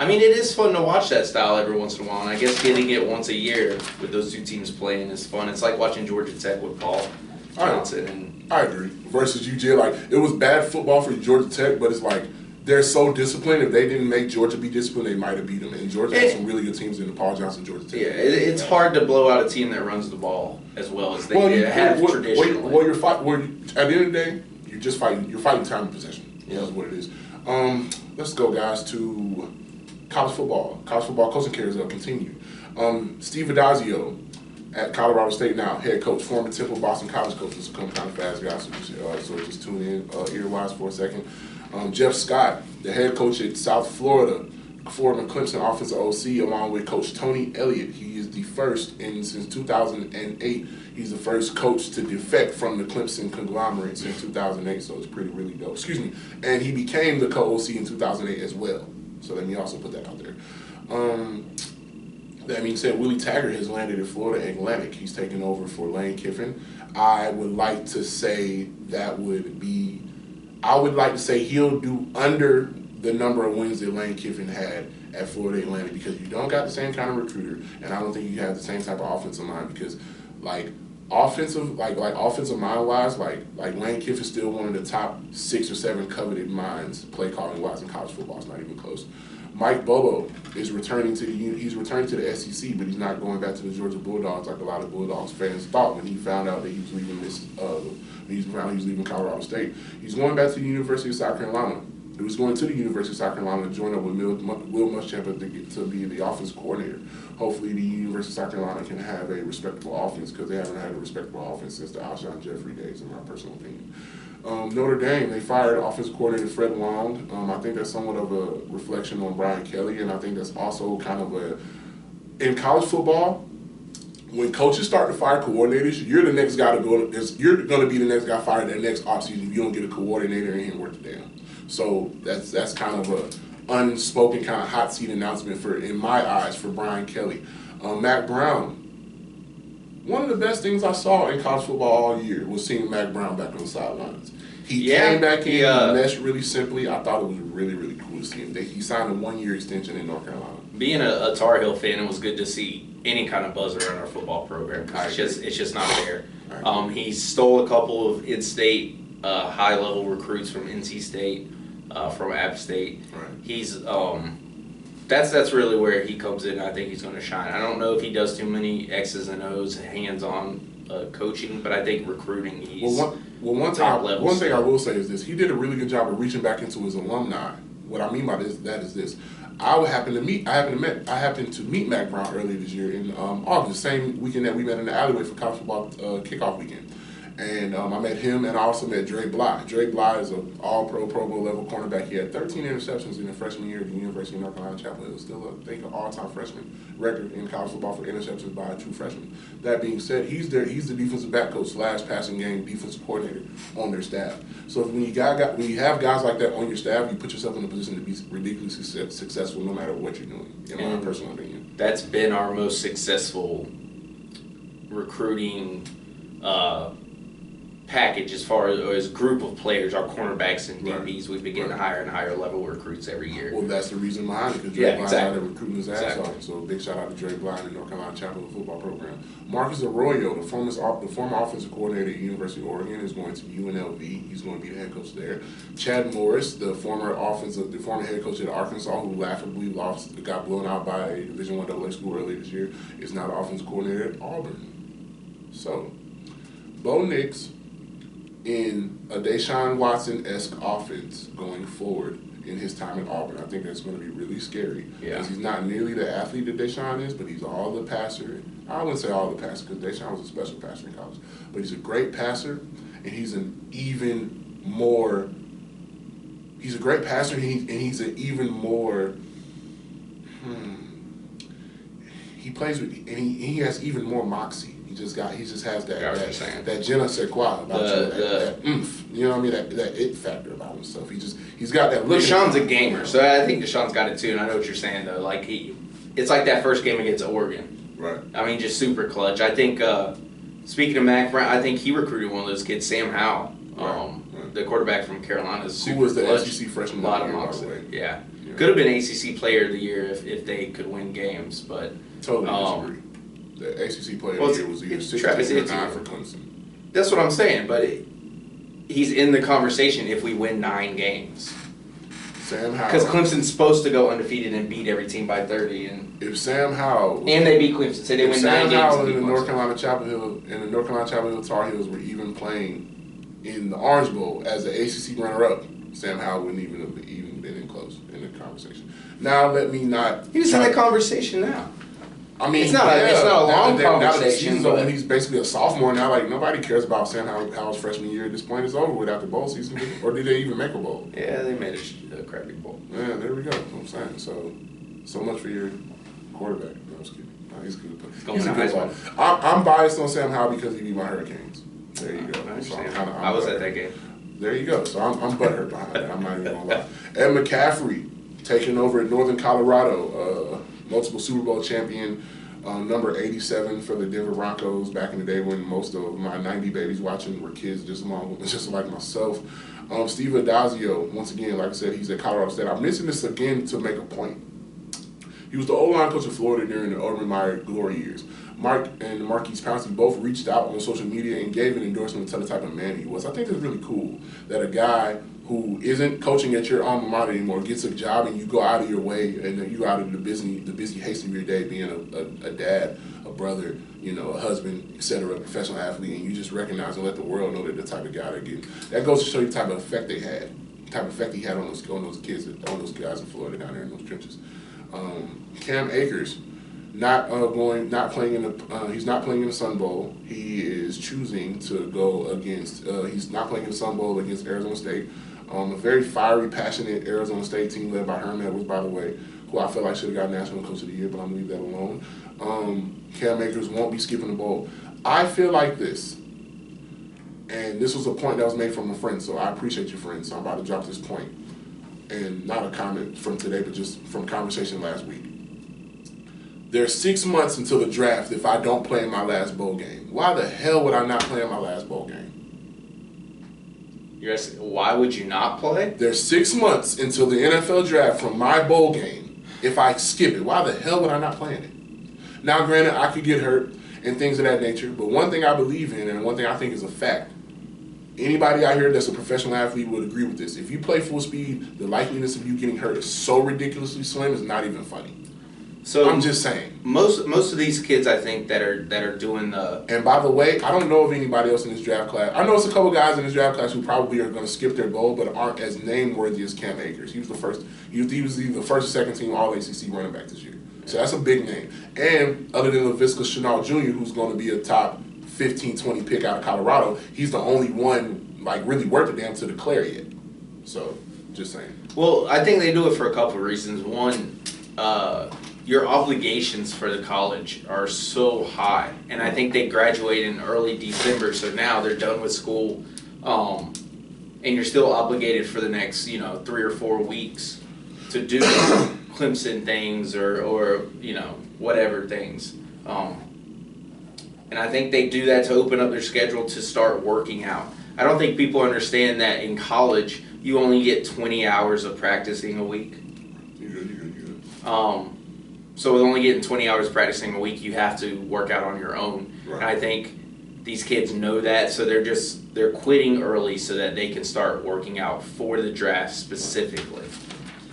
S1: I mean, it is fun to watch that style every once in a while, and I guess getting it once a year with those two teams playing is fun. It's like watching Georgia Tech with Paul Johnson. And
S2: I agree. Versus UJ, like, it was bad football for Georgia Tech, but it's like they're so disciplined. If they didn't make Georgia be disciplined, they might have beat them. And Georgia has some really good teams in the Paul Johnson, Georgia Tech.
S1: Yeah, it's hard to blow out a team that runs the ball as well as they have traditionally.
S2: Well, at the end of the day, you're fighting time and possession. Yeah. That's what it is. Let's go, guys, to college football. College football coaching careers will continue. Steve Adazio at Colorado State now, head coach, former Temple Boston College coach. This will come kind of fast, guys, so just tune in ear-wise for a second. Jeff Scott, the head coach at South Florida, former Clemson offensive OC, along with Coach Tony Elliott. He is the first, and since 2008, he's the first coach to defect from the Clemson conglomerate since 2008, so it's really dope. Excuse me. And he became the co-OC in 2008 as well. So let me also put that out there. That being said, Willie Taggart has landed at Florida Atlantic. He's taken over for Lane Kiffin. I would like to say he'll do under the number of wins that Lane Kiffin had at Florida Atlantic, because you don't got the same kind of recruiter, and I don't think you have the same type of offensive mind, because offensive mind wise, like Lane Kiffin's still one of the top 6 or 7 coveted minds play calling wise in college football. It's not even close. Mike Bobo is returning to the SEC, but he's not going back to the Georgia Bulldogs like a lot of Bulldogs fans thought when he found out that he was leaving leaving Colorado State. He's going back to the University of South Carolina. He was going to the University of South Carolina to join up with Will Muschamp to be the offensive coordinator. Hopefully the University of South Carolina can have a respectable offense, because they haven't had a respectable offense since the Alshon Jeffrey days, in my personal opinion. Notre Dame, they fired offensive coordinator Fred Long. I think that's somewhat of a reflection on Brian Kelly, and I think that's also kind of in college football, when coaches start to fire coordinators, you're the next guy you're going to be the next guy fired that next offseason if you don't get a coordinator in here and work it down. So that's kind of a unspoken kind of hot seat announcement in my eyes, for Brian Kelly. Mac Brown. One of the best things I saw in college football all year was seeing Mac Brown back on the sidelines. He came back in, he meshed really simply. I thought it was really cool to see him. He signed a 1-year extension in North Carolina.
S1: Being a Tar Heel fan, it was good to see any kind of buzz around our football program. It's just not there. He stole a couple of in-state high-level recruits from NC State, from App State.
S2: Right.
S1: He's that's really where he comes in. I think he's going to shine. I don't know if he does too many X's and O's, hands-on coaching, but I think recruiting he's
S2: one thing I will say is this: he did a really good job of reaching back into his alumni. What I mean by that is this: I happened to meet Mac Brown earlier this year in August, same weekend that we met in the alleyway for college football kickoff weekend. And I met him, and I also met Dre Bly. Dre Bly is an all-pro, Pro Bowl level cornerback. He had 13 interceptions in the freshman year at the University of North Carolina Chapel Hill. Still, I think, an all-time freshman record in college football for interceptions by a true freshman. That being said, he's the defensive back coach / passing game defensive coordinator on their staff. So when you have guys like that on your staff, you put yourself in a position to be ridiculously successful no matter what you're doing, in my personal opinion.
S1: That's been our most successful recruiting package as far as group of players, our cornerbacks and DBs. We've been getting higher and higher level recruits every year.
S2: Well, that's the reason behind it, because Dre Bly's out there recruiting his ass off. So big shout out to Dre Bly and the North Carolina Chapel Hill football program. Marcus Arroyo, the former offensive coordinator at the University of Oregon, is going to UNLV. He's going to be the head coach there. Chad Morris, the former head coach at Arkansas, who laughably got blown out by a Division I AA school earlier this year, is now the offensive coordinator at Auburn. So, Bo Nix, in a Deshaun Watson-esque offense going forward in his time at Auburn. I think that's going to be really scary, because he's not nearly the athlete that Deshaun is, but he's all the passer. I wouldn't say all the passer, because Deshaun was a special passer in college, but he's a great passer, and he's a great passer, and he's an even more he plays with, and he has even more moxie. He just has that je ne sais quoi about that oomph. You know what I mean? That it factor about himself. He's got that look.
S1: Deshaun's a gamer, so I think Deshaun's got it too. And I know what you're saying though. Like it's like that first game against Oregon.
S2: Right.
S1: I mean, just super clutch. I think speaking of Mac Brown, I think he recruited one of those kids, Sam Howell. The quarterback from Carolina is super
S2: Who was the
S1: clutch.
S2: SEC freshman
S1: A lot
S2: of
S1: of
S2: the year,
S1: mocks.
S2: by the way.
S1: Yeah. Could have been ACC Player of the Year if they could win games, but
S2: Totally disagree. The ACC Player of the Year was either 16 or 9 for Clemson.
S1: That's what I'm saying, but he's in the conversation if we win 9 games.
S2: Sam Howell.
S1: Because Clemson's supposed to go undefeated and beat every team by 30, and
S2: if Sam Howell
S1: they beat Clemson, so they win 9 games.
S2: Howell
S1: and
S2: and the North Carolina Chapel Hill Tar Heels were even playing in the Orange Bowl as the ACC runner-up, Sam Howell wouldn't even have been in close in the conversation. Now let me not.
S1: He's in the conversation now.
S2: I mean,
S1: it's not a long conversation.
S2: Now the season's over, he's basically a sophomore now. Like, nobody cares about Sam Howell's freshman year at this point. It's over with after bowl season. Or did they even make a bowl?
S1: Yeah, they made a crappy bowl.
S2: Yeah, there we go. That's what I'm saying. So much for your quarterback. No, I'm just kidding. No, he's good. He's a good one. I'm biased on Sam Howell because he beat my Hurricanes. There you go.
S1: I understand.
S2: So
S1: I was at that game.
S2: There you go. So I'm butthurt behind that. I'm not even gonna lie. Ed McCaffrey taking over at Northern Colorado, multiple Super Bowl champion. Number 87 for the Denver Broncos back in the day when most of my 90 babies watching were kids just like myself. Steve Adazio, once again, like I said, he's at Colorado State. I'm mentioning this again to make a point. He was the O-line coach of Florida during the Urban Meyer glory years. Mark and Marquise Pouncey both reached out on social media and gave an endorsement to the type of man he was. I think it's really cool that a guy who isn't coaching at your alma mater anymore gets a job and you go out of your way and then you go out of the busy haste of your day being a dad, a brother, a husband, etc., a professional athlete, and you just recognize and let the world know that the type of guy they get. That goes to show you the type of effect they had, the type of effect he had on those kids, on those guys in Florida down there in those trenches. Cam Akers. He's not playing in the Sun Bowl. He is choosing to go against. He's not playing in the Sun Bowl against Arizona State. A very fiery, passionate Arizona State team led by Herm Edwards, by the way, who I feel like should have got National Coach of the Year, but I'm gonna leave that alone. Cam Akers won't be skipping the bowl. I feel like this, and this was a point that was made from a friend, so I appreciate you, friend. So I'm about to drop this point, and not a comment from today, but just from conversation last week. There's 6 months until the draft if I don't play in my last bowl game. Why the hell would I not play in my last bowl game?
S1: You're asking, why would you not play?
S2: There's 6 months until the NFL draft from my bowl game. If I skip it, why the hell would I not play in it? Now, granted, I could get hurt and things of that nature, but one thing I believe in and one thing I think is a fact, anybody out here that's a professional athlete would agree with this. If you play full speed, the likeliness of you getting hurt is so ridiculously slim, it's not even funny. So I'm just saying.
S1: Most of these kids, I think, that are doing the.
S2: And by the way, I don't know of anybody else in this draft class. I know it's a couple guys in this draft class who probably are going to skip their bowl, but aren't as name worthy as Cam Akers. He was the first. He was either the first or second team All ACC running back this year. So that's a big name. And other than Laviska Shenault Jr., who's going to be a top 15, 20 pick out of Colorado, he's the only one like really worth a damn to declare yet. So just saying.
S1: Well, I think they do it for a couple of reasons. One. Your obligations for the college are so high, and I think they graduate in early December, so now they're done with school, and you're still obligated for the next 3 or 4 weeks to do Clemson things or whatever things, and I think they do that to open up their schedule to start working out. I don't think people understand that in college you only get 20 hours of practicing a week.
S2: You're good.
S1: So with only getting 20 hours practicing a week, you have to work out on your own.
S2: Right.
S1: And I think these kids know that, so they're quitting early so that they can start working out for the draft specifically.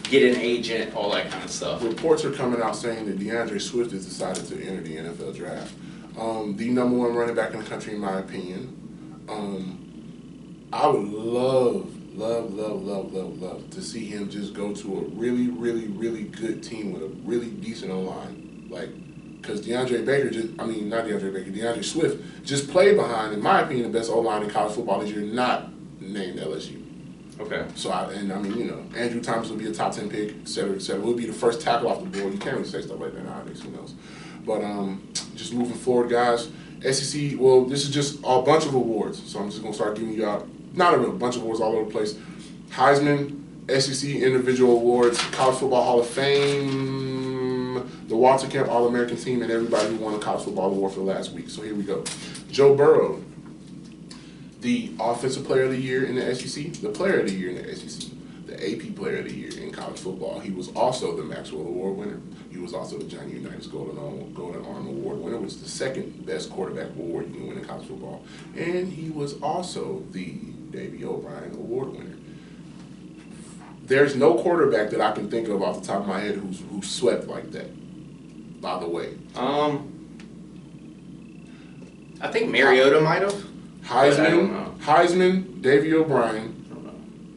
S1: Get an agent, all that kind of stuff.
S2: Reports are coming out saying that DeAndre Swift has decided to enter the NFL draft. The number 1 running back in the country, in my opinion. I would love to see him just go to a really, really, really good team with a really decent O-line. Because DeAndre Swift just played behind, in my opinion, the best O-line in college football this year, not named LSU.
S1: Okay.
S2: So, Andrew Thomas will be a top 10 pick, et cetera, et cetera. Will be the first tackle off the board. You can't really say stuff like that nowadays, who knows. But just moving forward, guys, SEC, well, this is just a bunch of awards. So I'm just going to start giving you out. Not a bunch of awards all over the place. Heisman, SEC individual awards, College Football Hall of Fame, the Walter Camp All-American Team, and everybody who won a College Football Award for the last week. So here we go. Joe Burrow, the Offensive Player of the Year in the SEC, the Player of the Year in the SEC, the AP Player of the Year in college football. He was also the Maxwell Award winner. He was also the Johnny Unitas Golden Arm Award winner, which is the second best quarterback award you can win in college football. And he was also the Davey O'Brien Award winner. There's no quarterback that I can think of off the top of my head who swept like that, by the way.
S1: I think Mariota might have.
S2: Heisman, Davey O'Brien,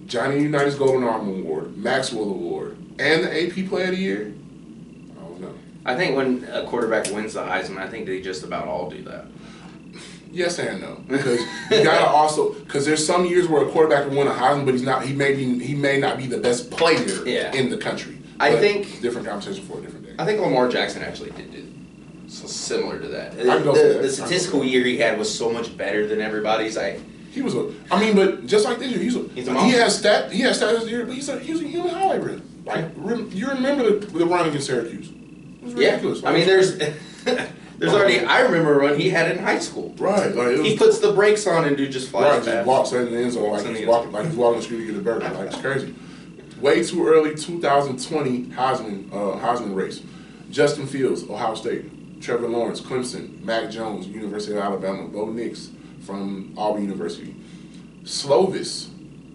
S2: Johnny Unitas Golden Arm Award, Maxwell Award, and the AP Player of the Year. I don't know.
S1: I think when a quarterback wins the Heisman, I think they just about all do that.
S2: Yes and no, because you gotta also there's some years where a quarterback can win a Heisman, but he may not be the best player in the country.
S1: I think
S2: different conversation for a different day.
S1: I think Lamar Jackson actually did so similar to that.
S2: The
S1: statistical year he had was so much better than everybody's.
S2: But just like this year, he has stats this year, but he's a human highlight reel. Like you remember the run against Syracuse? It was ridiculous.
S1: I mean, there's already. I remember a run he had in high school.
S2: Right,
S1: he puts the brakes on and dude just flies past.
S2: Just walks in the end zone like he's walking the street to get a burger. Like it's crazy. Way too early 2020 Heisman race. Justin Fields, Ohio State. Trevor Lawrence, Clemson. Mac Jones, University of Alabama. Bo Nix from Auburn University. Slovis,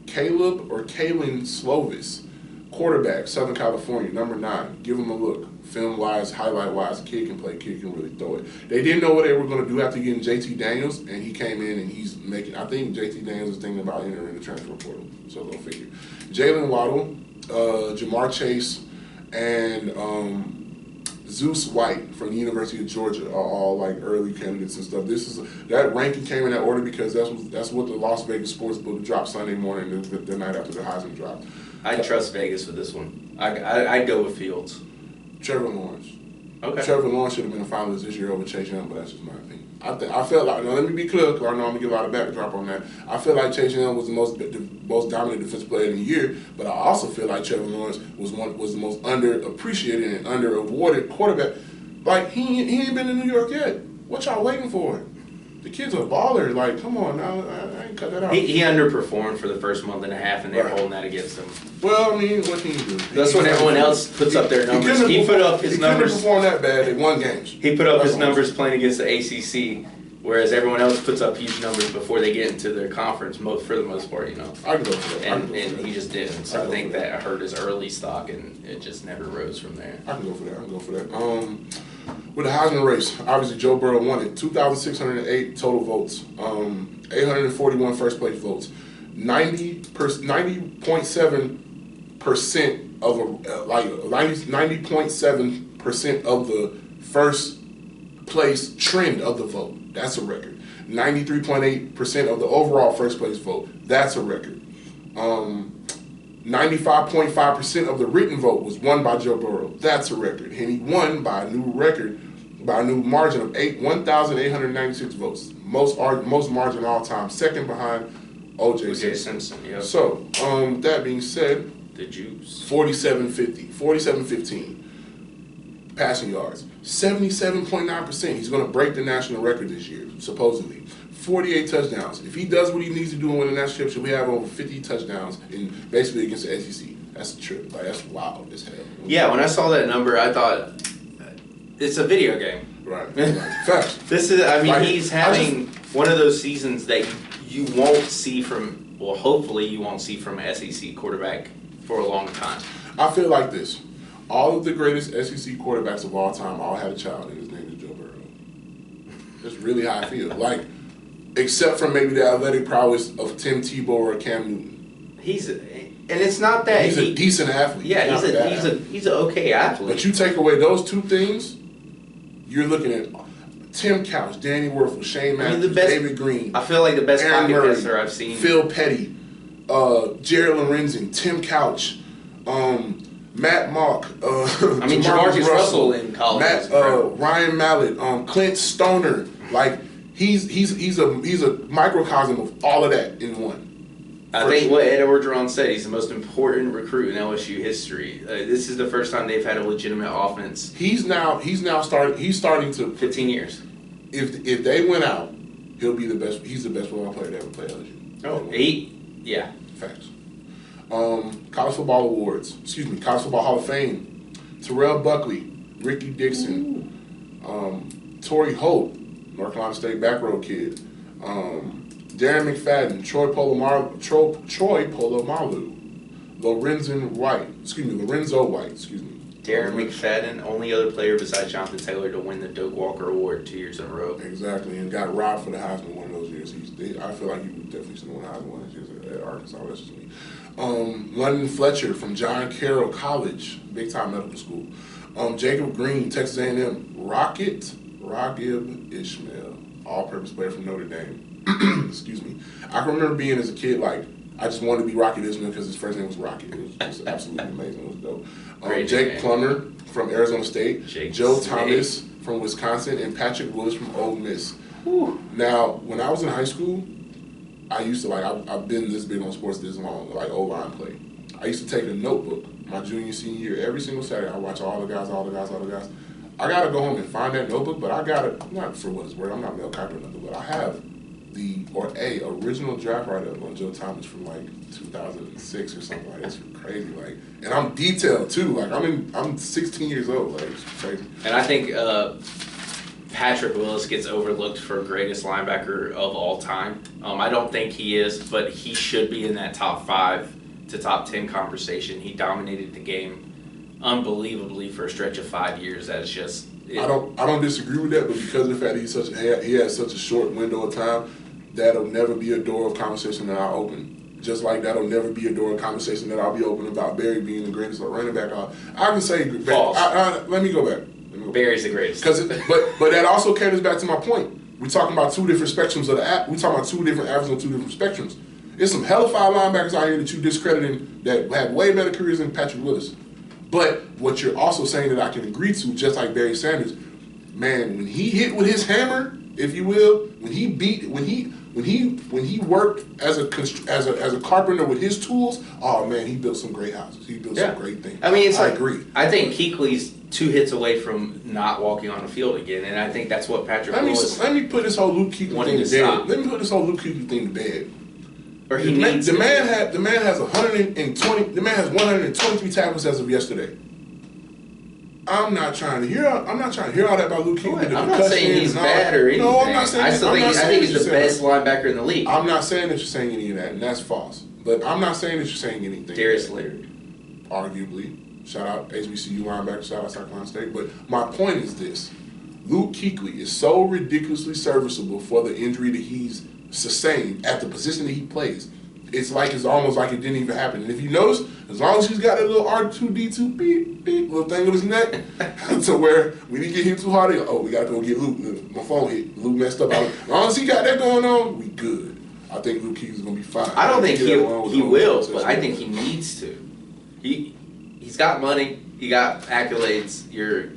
S2: Caleb or Kalen Slovis, quarterback, Southern California, number 9. Give him a look. Film-wise, highlight-wise, kid can play, kid can really throw it. They didn't know what they were going to do after getting JT Daniels, and he came in and he's making, I think JT Daniels is thinking about entering the transfer portal, so go figure. Jalen Waddle, Jamar Chase, and Zeus White from the University of Georgia are all like early candidates and stuff. That ranking came in that order because that's what the Las Vegas Sportsbook dropped Sunday morning, the night after the Heisman dropped.
S1: I trust Vegas for this one. I'd go with Fields.
S2: Trevor Lawrence.
S1: Okay.
S2: Trevor Lawrence should have been a finalist this year over Chase Young, but that's just my opinion. I felt like, now let me be clear, because I know I'm going to get a lot of backdrop on that. I feel like Chase Young was the most dominant defensive player of the year, but I also feel like Trevor Lawrence was the most underappreciated and under-awarded quarterback. Like, he ain't been in New York yet. What y'all waiting for? The kid's a baller. Like, come on now. I ain't cut that out.
S1: He underperformed for the first month and a half, and they're holding that against him.
S2: Well, I mean, what can you do?
S1: That's when everyone else puts up their numbers. He put up his numbers.
S2: He couldn't perform that bad. They won games.
S1: He put up his numbers playing against the ACC, whereas everyone else puts up huge numbers before they get into their conference, for the most part, you know.
S2: I can go for that.
S1: And he just didn't. So I think that hurt his early stock, and it just never rose from there.
S2: I can go for that. With the Heisman race, obviously Joe Burrow won it. 2,608 total votes, 841 first place votes, 90.7% of 90.7% of the first place trend of the vote. That's a record. 93.8% of the overall first place vote. That's a record. 95.5% of the written vote was won by Joe Burrow. That's a record. And he won by a new margin of 1,896 votes. Most margin all time. Second behind O.J.
S1: Simpson. Yep.
S2: So, that being said,
S1: the juice.
S2: 47-15. Passing yards. 77.9%. He's going to break the national record this year, supposedly. 48 touchdowns. If he does what he needs to do and win the national championship, we have over 50 touchdowns basically against the SEC. That's a trip. Like, that's wild as hell.
S1: Yeah, when I saw that number, I thought it's a video game.
S2: Right. Facts.
S1: He's having one of those seasons that you won't see from, well, hopefully you won't see from an SEC quarterback for a long time.
S2: I feel like this. All of the greatest SEC quarterbacks of all time all had a child, and his name is Joe Burrow. That's really how I feel. Like, except for maybe the athletic prowess of Tim Tebow or Cam Newton.
S1: And it's not that
S2: he's a decent athlete.
S1: Yeah, he's an okay athlete.
S2: But you take away those two things, you're looking at Tim Couch, Danny Werfel, Shane Matthews, David Green.
S1: I feel like the best
S2: Aaron
S1: pocket
S2: Murray,
S1: passer I've seen.
S2: Phil Petty, Jared Lorenzen, Tim Couch, Matt Mock,
S1: Jamarcus Russell in college,
S2: Ryan Mallett, Clint Stoner. Like, he's a microcosm of all of that in one.
S1: I think what Ed Orgeron said, he's the most important recruit in LSU history. This is the first time they've had a legitimate offense.
S2: He's starting to
S1: 15 years.
S2: If they went out he'll be the best. He's the best football player to ever play LSU.
S1: Oh, 8? Yeah.
S2: Facts. College football awards. Excuse me. College football Hall of Fame. Terrell Buckley, Ricky Dixon, Torrey Holt, North Carolina State back row kid. Darren McFadden, Troy Polamalu, Lorenzo White.
S1: Darren McFadden, only other player besides Jonathan Taylor to win the Doak Walker Award 2 years in a row.
S2: Exactly, and got robbed for the Heisman one of those years. I feel like he definitely should have won the Heisman one of those years at Arkansas. That's just me. London Fletcher from John Carroll College, big time medical school. Jacob Green, Texas A&M. Raghib Ishmael, all-purpose player from Notre Dame. Excuse me. I can remember being as a kid like I just wanted to be Rocket Ishmael because his first name was Rocket. It was just absolutely amazing. It was dope. Jake Plummer from Arizona State, Joe Thomas from Wisconsin, and Patrick Willis from Ole Miss. Whew. Now, when I was in high school, I used to I've been this big on sports this long, like O-line play. I used to take a notebook my junior, senior year, every single Saturday. I watch all the guys. I gotta go home and find that notebook, but I gotta, not for what it's worth, I'm not Mel Kiper or nothing, but I have a original draft write-up on Joe Thomas from like 2006 or something like that. It's crazy, like, and I'm detailed too. Like I'm 16 years old, like it's crazy.
S1: And I think Patrick Willis gets overlooked for greatest linebacker of all time. I don't think he is, but he should be in that top 5 to top 10 conversation. He dominated the game unbelievably for a stretch of 5 years. That's just.
S2: I don't disagree with that, but because of the fact that he has such a short window of time, that'll never be a door of conversation that I'll open. Just like that'll never be a door of conversation that I'll be open about Barry being the greatest running back. I can say
S1: false.
S2: Let me go back.
S1: Barry's the greatest.
S2: But that also caters back to my point. We're talking about 2 different spectrums of the app. We're talking about 2 different averages on 2 different spectrums. There's some hellified linebackers out here that you discrediting that have way better careers than Patrick Willis. But what you're also saying that I can agree to, just like Barry Sanders, man, when he hit with his hammer, if you will, when he worked as a carpenter with his tools, oh man, he built some great houses. He built some great things.
S1: I mean, I
S2: agree.
S1: I think Kuechly's 2 hits away from not walking on the field again, and I think that's what Patrick Willis.
S2: Let me put this whole Luke Kuechly thing to bed. Let me put this whole Luke Kuechly thing to bed.
S1: Or
S2: the man has 123 tackles as of yesterday. I'm not trying to hear all that about Luke Kuechly.
S1: I'm not saying he's bad or anything. No, I'm not saying. I think he's the best linebacker in the league.
S2: I'm not saying that you're saying any of that, and that's false. But I'm not saying that you're saying anything.
S1: Darius Leonard,
S2: arguably, shout out HBCU linebacker, shout out South Carolina State. But my point is this: Luke Kuechly is so ridiculously serviceable for the injury that he's sustained at the position that he plays. It's almost like it didn't even happen. And if you notice, as long as he's got that little R2D2 beep little thing on his neck, to where when he get hit too hard, we gotta go get Luke. My phone hit. Luke messed up. As long as he got that going on, we good. I think Luke Kuechly's gonna be fine.
S1: I don't think he will, but I think he needs to. He's got money. He got accolades. Luke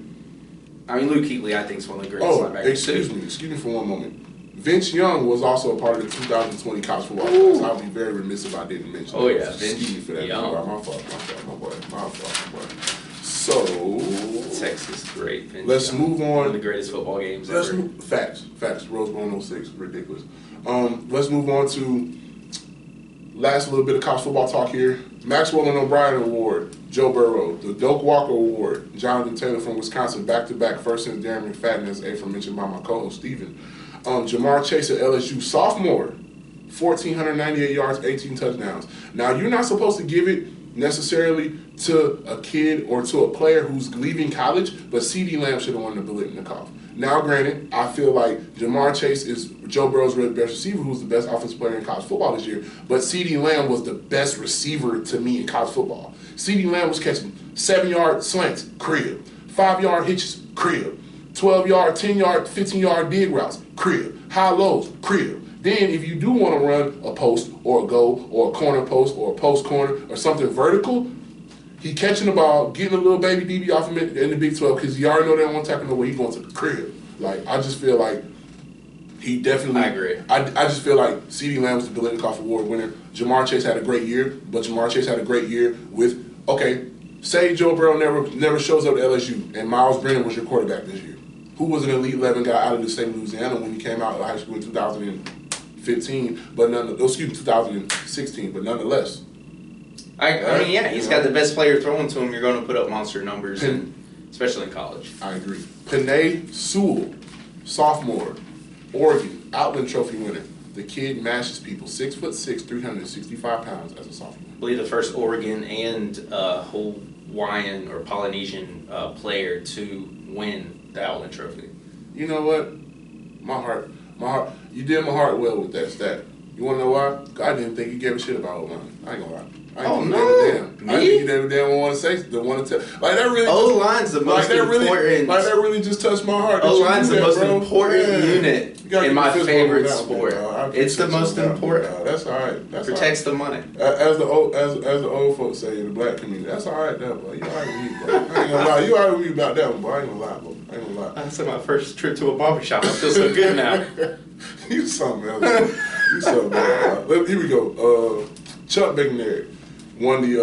S1: Kuechly, I think, is one of the greatest linebackers.
S2: Excuse me for one moment. Vince Young was also a part of the 2020 college football class. I would be very remiss if I didn't mention that.
S1: Oh, yeah.
S2: Excuse me for that. My fault, my boy. So,
S1: Texas, great. Vince
S2: let's
S1: Young.
S2: move on.
S1: One of the greatest football games ever.
S2: Facts. Rose Bowl 06, ridiculous. Let's move on to last little bit of college football talk here. Maxwell and O'Brien Award, Joe Burrow. The Doak Walker Award, Jonathan Taylor from Wisconsin, back-to-back, first since Darren McFadden, as aforementioned by my co-host, Steven. Jamar Chase at LSU, sophomore, 1,498 yards, 18 touchdowns. Now, you're not supposed to give it necessarily to a kid or to a player who's leaving college, but CeeDee Lamb should have won the Biletnikoff. Now, granted, I feel like Jamar Chase is Joe Burrow's best receiver, who's the best offensive player in college football this year, but CeeDee Lamb was the best receiver to me in college football. CeeDee Lamb was catching 7-yard slants, crib, 5-yard hitches, crib, 12-yard, 10-yard, 15-yard dig routes, crib, high lows, crib. Then if you do want to run a post or a go or a corner post or a post corner or something vertical, he catching the ball, getting a little baby DB off him in the Big 12 because you already know that one tackle no way he's going to the crib. Like, I just feel like he definitely.
S1: I agree.
S2: I just feel like CeeDee Lamb was the Biletnikoff Award winner. Jamar Chase had a great year, but Jamar Chase had a great year with, say Joe Burrow never shows up to LSU and Miles Brennan was your quarterback this year. who was an Elite 11 guy out of the state of Louisiana when he came out of high school in 2015, but 2016, but nonetheless.
S1: I mean, yeah, he's got the best player throwing to him. You're going to put up monster numbers, especially in college.
S2: I agree. Penei Sewell, sophomore, Oregon, Outland Trophy winner. The kid mashes people. 6'6", 365 pounds as a sophomore.
S1: I believe the first Oregon and Hawaiian or Polynesian player to win the Outland Trophy.
S2: You know what? My heart. You did my heart well with that stat. You want to know why? I didn't think you gave a shit about O-line. I ain't gonna lie. I didn't think you gave a damn want to say, want to tell. Like that really.
S1: O-line's the most important.
S2: Like that really just touched my heart.
S1: O-line's the most important unit in my favorite sport. It's the most important.
S2: That's all right. That
S1: protects the money.
S2: As the old folks say in the black community, that's all right, though, boy. You all right with me, bro. I ain't gonna lie. You all right with me about that one, boy. I ain't gonna lie, bro. I ain't gonna lie.
S1: That's my first trip to a barbershop. I feel so good now.
S2: You something else. You something else. Here we go. Chuck McNair won the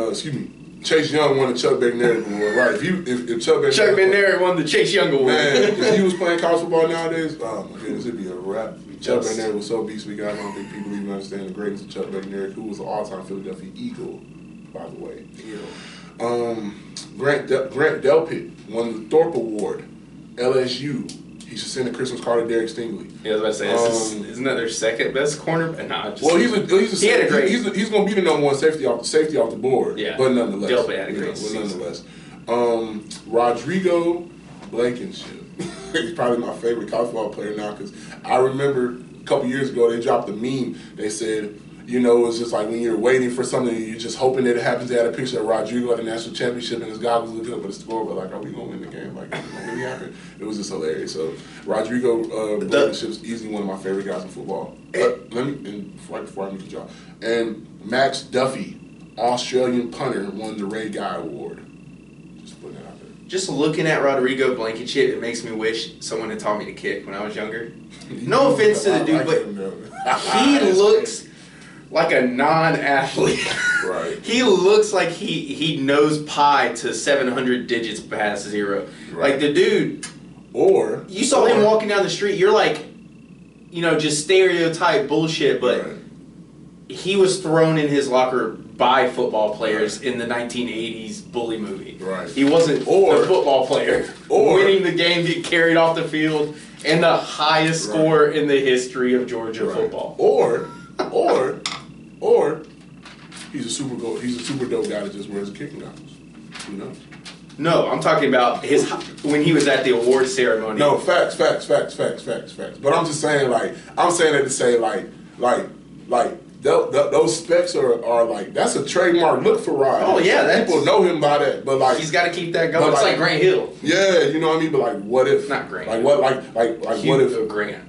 S2: Chase Young won the Chuck McNair Award, right? If Chuck
S1: McNair won the Chase Young Award.
S2: Man, if he was playing college football nowadays, oh my goodness, it'd be a wrap. Chuck McNair was so beastly, guys. I don't think people even understand the greatness of Chuck McNair, who was an all-time Philadelphia Eagle, by the way. Grant Delpit won the Thorpe Award. LSU. He should send a Christmas card to Derek Stingley.
S1: Yeah, I was about to say, isn't that their second best corner? Nah,
S2: he's going to be the number one safety off the board.
S1: Yeah.
S2: But nonetheless.
S1: Delpit had a great season.
S2: Nonetheless. Rodrigo Blankenship. He's probably my favorite college football player now because I remember a couple years ago they dropped a meme. They said, you know, it's just like when you're waiting for something, you're just hoping that it happens. They had a picture of Rodrigo at the national championship and his goggles looking up at the score, but like, are we going to win the game? Like, is it really happen? It was just hilarious. So, Rodrigo Blankenship's easily one of my favorite guys in football. Before I meet y'all. And Max Duffy, Australian punter, won the Ray Guy Award. Just putting that out there.
S1: Just looking at Rodrigo Blankenship, it makes me wish someone had taught me to kick when I was younger. No offense to the dude, but he looks like a non-athlete.
S2: Right.
S1: He looks like he knows pi to 700 digits past zero. Right. Like the dude. You saw him walking down the street. You're like, you know, just stereotype bullshit. But he was thrown in his locker by football players in the 1980s bully movie.
S2: Right.
S1: He wasn't the football player winning the game, get carried off the field, and the highest score in the history of Georgia football.
S2: Or he's a super dope guy that just wears kicking goggles. Who knows?
S1: No, I'm talking about when he was at the award ceremony.
S2: No, facts. But I'm just saying, I'm saying that to say, those specs are like, that's a trademark look for Rod.
S1: Oh yeah,
S2: people know him by that, but like
S1: he's got to keep that going. It's like Grant Hill.
S2: Yeah, you know what I mean. But like, what if?
S1: Not Grant.
S2: Like what? Like what if?
S1: Grant.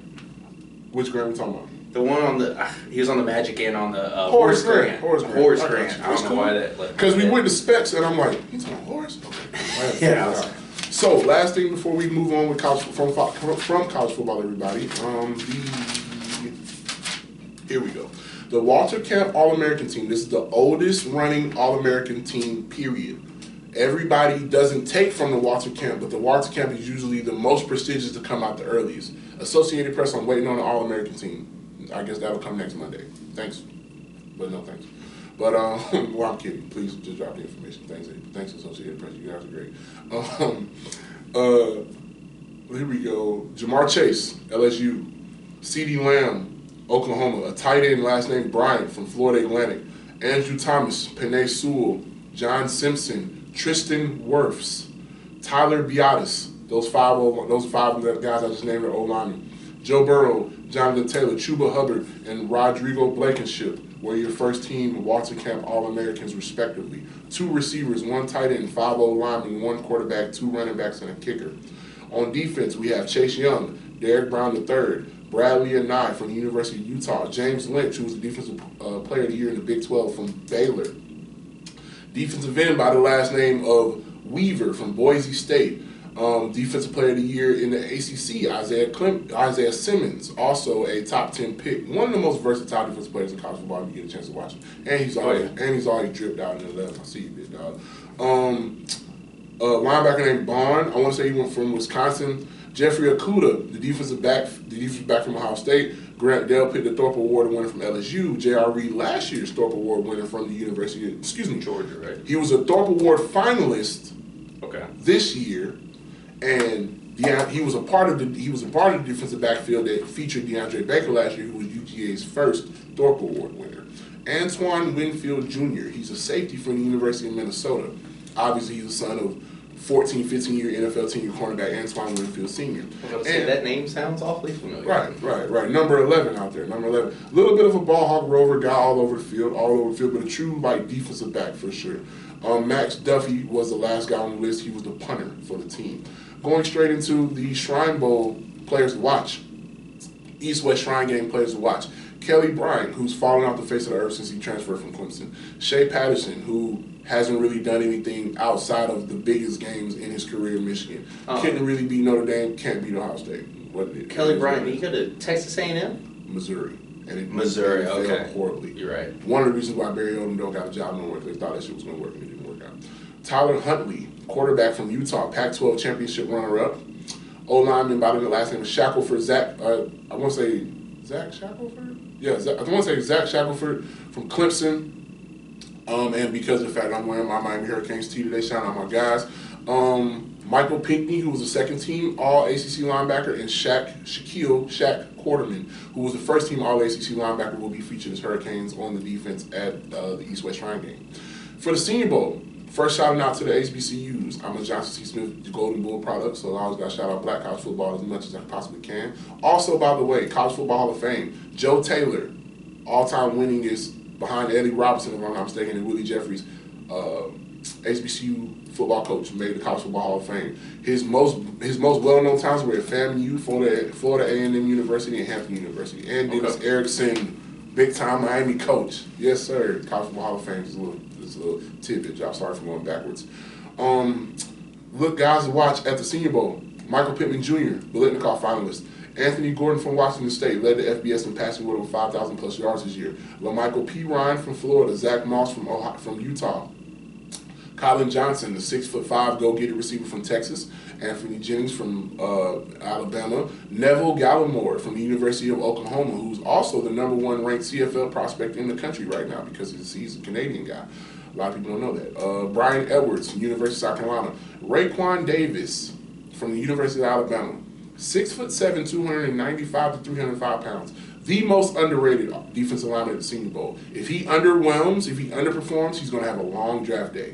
S2: Which Grant we talking about?
S1: The one on the he was on the Magic and on the
S2: Horace Grant.
S1: Horace Grant. I don't know why that.
S2: Because we went to specs and I'm like, he's on Horace. Okay.
S1: Yeah.
S2: So last thing before we move on with college from college football, everybody. Here we go. The Walter Camp All-American team. This is the oldest running All-American team. Period. Everybody doesn't take from the Walter Camp, but the Walter Camp is usually the most prestigious to come out the earliest. Associated Press, I'm waiting on the All-American team. I guess that'll come next Monday. Thanks, but no thanks. But well, I'm kidding. Please just drop the information. Thanks, Associated Press. You guys are great. Here we go. Jamar Chase, LSU. CeeDee Lamb, Oklahoma. A tight end, last name Bryant from Florida Atlantic. Andrew Thomas, Penei Sewell, John Simpson, Tristan Wirfs, Tyler Biadasz. Those five guys I just named are O-linemen. Joe Burrow, Jonathan Taylor, Chuba Hubbard, and Rodrigo Blankenship were your first team Walter Camp All-Americans respectively. 2 receivers, 1 tight end, 5 O-linemen, 1 quarterback, 2 running backs, and a kicker. On defense, we have Chase Young, Derek Brown III, Bradley Anai from the University of Utah, James Lynch, who was the Defensive Player of the Year in the Big 12 from Baylor. Defensive end by the last name of Weaver from Boise State. Defensive Player of the Year in the ACC, Isaiah Simmons, also a top 10 pick. One of the most versatile defensive players in college football if you get a chance to watch him. And he's already dripped out in the 11. I see you did, dog. Linebacker named Bond. I want to say he went from Wisconsin Jeffrey Okuda, the defensive back from Ohio State. Grant Delpit, the Thorpe Award winner from LSU. J.R. Reed, last year's Thorpe Award winner from the University of,
S1: Georgia, right?
S2: He was a Thorpe Award finalist this year, and he was a part of the defensive backfield that featured DeAndre Baker last year, who was UGA's first Thorpe Award winner. Antoine Winfield Jr., he's a safety from the University of Minnesota. Obviously, he's the son of 14, 15-year NFL team cornerback Antoine Winfield Sr.
S1: That name sounds awfully familiar.
S2: Right. Number 11 out there. Number 11. A little bit of a ball hawk rover guy all over the field, but a true defensive back for sure. Max Duffy was the last guy on the list. He was the punter for the team. Going straight into the Shrine Bowl players to watch. East-West Shrine Game players to watch. Kelly Bryant, who's fallen off the face of the earth since he transferred from Clemson. Shea Patterson, who hasn't really done anything outside of the biggest games in his career in Michigan. Couldn't really beat Notre Dame, can't beat Ohio State.
S1: Kelly Bryant, did he go to Texas A&M?
S2: Missouri.
S1: Missouri, okay.
S2: Horribly.
S1: You're right.
S2: One of the reasons why Barry Odom don't got a job nowhere, because they thought that shit was going to work and it didn't work out. Tyler Huntley, quarterback from Utah, Pac-12 championship runner-up. O-lineman by the last name of Shackelford, Zach Shackelford? Yeah, I want to say Zach Shackelford from Clemson. And because of the fact I'm wearing my Miami Hurricanes tee today, shout out my guys. Michael Pinckney, who was a second-team All-ACC linebacker, and Shaq Quarterman, who was the first-team All-ACC linebacker, will be featured as Hurricanes on the defense at the East-West Shrine Game. For the Senior Bowl, first shouting out to the HBCUs. I'm a Johnson C. Smith Golden Bull product, so I always got to shout out Black college football as much as I possibly can. Also, by the way, College Football Hall of Fame, Joe Taylor, all-time winningest behind Eddie Robinson, if I'm not mistaken, and Willie Jeffries, HBCU football coach, made the College Football Hall of Fame. His most well-known times were at FAMU, Florida A&M University, and Hampton University. And Dennis Erickson, big-time Miami coach. Yes, sir. College Football Hall of Fame is a little tidbit. Job. Sorry for going backwards. Look, guys, to watch at the Senior Bowl. Michael Pittman Jr., Biletnikoff finalist. Anthony Gordon from Washington State led the FBS in passing with over 5,000-plus yards this year. LaMichael P. Ryan from Florida. Zach Moss from Utah. Colin Johnson, the 6'5" go-getter receiver from Texas. Anthony Jennings from Alabama. Neville Gallimore from the University of Oklahoma, who's also the #1 ranked CFL prospect in the country right now because he's a Canadian guy. A lot of people don't know that. Brian Edwards from the University of South Carolina. Raekwon Davis from the University of Alabama. 6'7", 295 to 305 pounds. The most underrated defensive lineman at the Senior Bowl. If he underwhelms, if he underperforms, he's going to have a long draft day.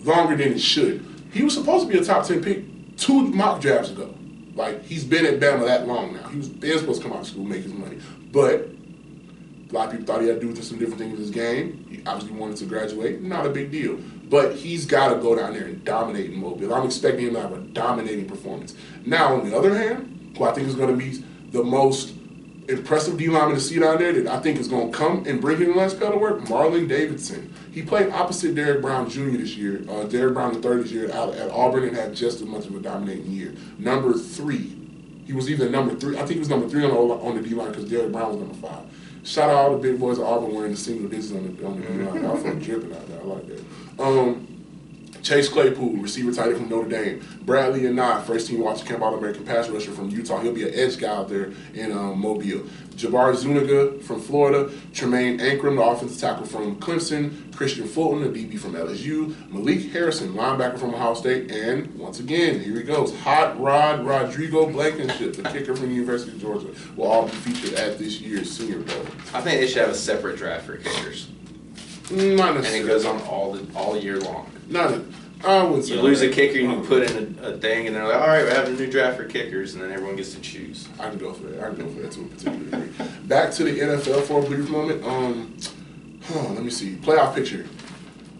S2: Longer than it should. He was supposed to be a top 10 pick 2 mock drafts ago. Like, he's been at Bama that long now. He was supposed to come out of school and make his money. But a lot of people thought he had to do some different things in his game. He obviously wanted to graduate. Not a big deal. But he's got to go down there and dominate in Mobile. I'm expecting him to have a dominating performance. Now, on the other hand, who I think is going to be the most impressive D-lineman to see down there that I think is going to come and bring in the last spell to work, Marlon Davidson. He played opposite Derrick Brown Jr. this year, Derrick Brown III this year at Auburn, and had just as much of a dominating year. Number 3. He was either number 3. I think he was number 3 on the D-line because Derrick Brown was number 5. Shout out all the big boys at Auburn wearing the single digits on the D-line. I was fucking dripping out there. I like that. Chase Claypool, receiver tight end from Notre Dame. Bradley Anai, first-team Washington All-American pass rusher from Utah. He'll be an edge guy out there in Mobile. Jabbar Zuniga from Florida. Tremaine Ankrum, the offensive tackle from Clemson. Christian Fulton, the DB from LSU. Malik Harrison, linebacker from Ohio State. And, once again, here he goes. Hot Rod Rodrigo Blankenship, the kicker from the University of Georgia, will all be featured at this year's Senior Bowl.
S1: I think they should have a separate draft for kickers.
S2: Not necessarily.
S1: And it goes on all year long.
S2: I wouldn't say
S1: you lose a kicker and you put in a thing, and they're like, all right, we're having a new draft for kickers, and then everyone gets to choose.
S2: I can go for that. To a particular degree. Back to the NFL for a brief moment. Let me see. Playoff picture.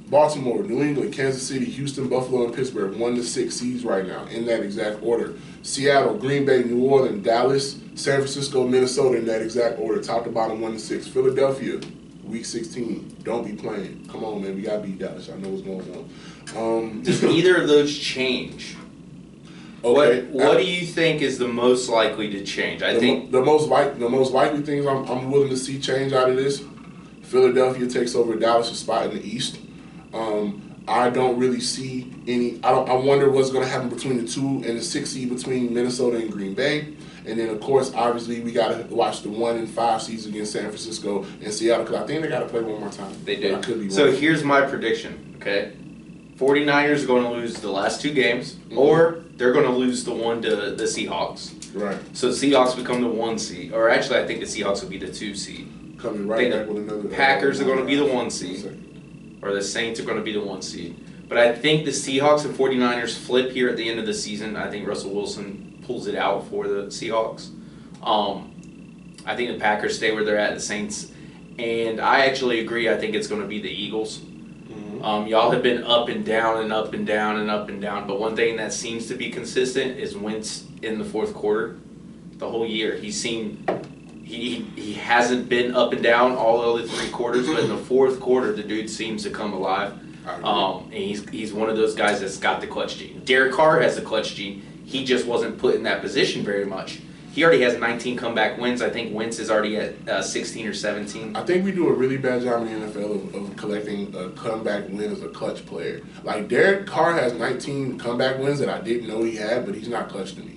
S2: Baltimore, New England, Kansas City, Houston, Buffalo, and Pittsburgh, 1 to 6 seeds right now, in that exact order. Seattle, Green Bay, New Orleans, Dallas, San Francisco, Minnesota, in that exact order, top to bottom, 1 to 6. Philadelphia, Week 16. Don't be playing. Come on, man. We got to beat Dallas. I know what's going on.
S1: Does either of those change? Okay. What do you think is the most likely to change? I think
S2: the most likely things I'm willing to see change out of this. Philadelphia takes over Dallas' spot in the East. I don't really see any. I wonder what's going to happen between the 2 and the 6 seed between Minnesota and Green Bay. And then, of course, obviously, we got to watch the 1 and 5 seeds against San Francisco and Seattle because I think they got to play one more time.
S1: They do.
S2: I could be
S1: so
S2: wrong.
S1: here's my prediction, okay? 49ers are going to lose the last 2 games, or they're going to lose the one to the Seahawks.
S2: Right.
S1: So the Seahawks become the 1 seed. Or actually, I think the Seahawks will be the 2 seed.
S2: Coming right back with another.
S1: Packers are going to be the 1 seed. Or the Saints are going to be the 1 seed. But I think the Seahawks and 49ers flip here at the end of the season. I think Russell Wilson pulls it out for the Seahawks. I think the Packers stay where they're at, the Saints. And I actually agree. I think it's going to be the Eagles. Y'all have been up and down and up and down and up and down. But one thing that seems to be consistent is Wentz in the fourth quarter. The whole year, he hasn't been up and down all the other 3 quarters, but in the fourth quarter, the dude seems to come alive. And he's one of those guys that's got the clutch gene. Derek Carr has the clutch gene. He just wasn't put in that position very much. He already has 19 comeback wins. I think Wentz is already at 16 or 17.
S2: I think we do a really bad job in the NFL of collecting a comeback win as a clutch player. Like, Derek Carr has 19 comeback wins that I didn't know he had, but he's not clutch to me.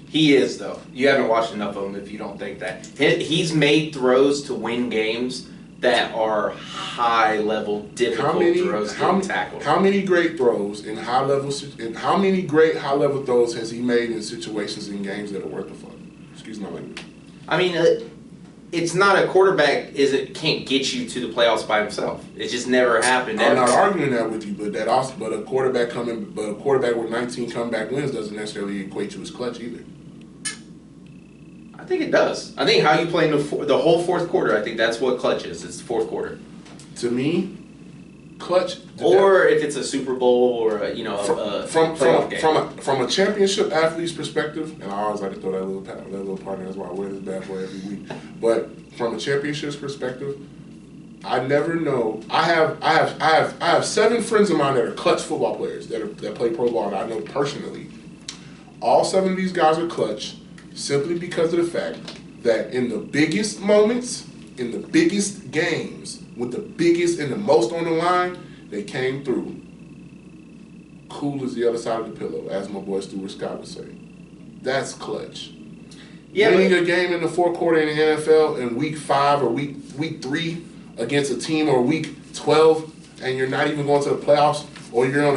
S1: He is, though. You haven't watched enough of him if you don't think that. He's made throws to win games that are high-level, difficult throws to tackle.
S2: How many great throws and how many great high-level throws has he made in situations in games that are worth the fun? Excuse my language.
S1: I mean, it's not a quarterback can't get you to the playoffs by himself. It just never happened.
S2: I'm not arguing that with you, but a quarterback with 19 comeback wins doesn't necessarily equate to his clutch either.
S1: I think it does. I think how you play in the whole fourth quarter, I think that's what clutch is. It's the fourth quarter.
S2: To me, clutch.
S1: Or if it's a Super Bowl or a playoff game.
S2: From a championship athlete's perspective, and I always like to throw that little part in. That's why I wear this bad boy every week. But from a championship's perspective, I never know. I have 7 friends of mine that are clutch football players that play pro ball, and I know personally. All 7 of these guys are clutch. Simply because of the fact that in the biggest moments, in the biggest games, with the biggest and the most on the line, they came through. Cool as the other side of the pillow, as my boy Stuart Scott would say. That's clutch. Yeah, winning a game in the fourth quarter in the NFL in week 5 or week 3 against a team, or week 12, and you're not even going to the playoffs, or you're on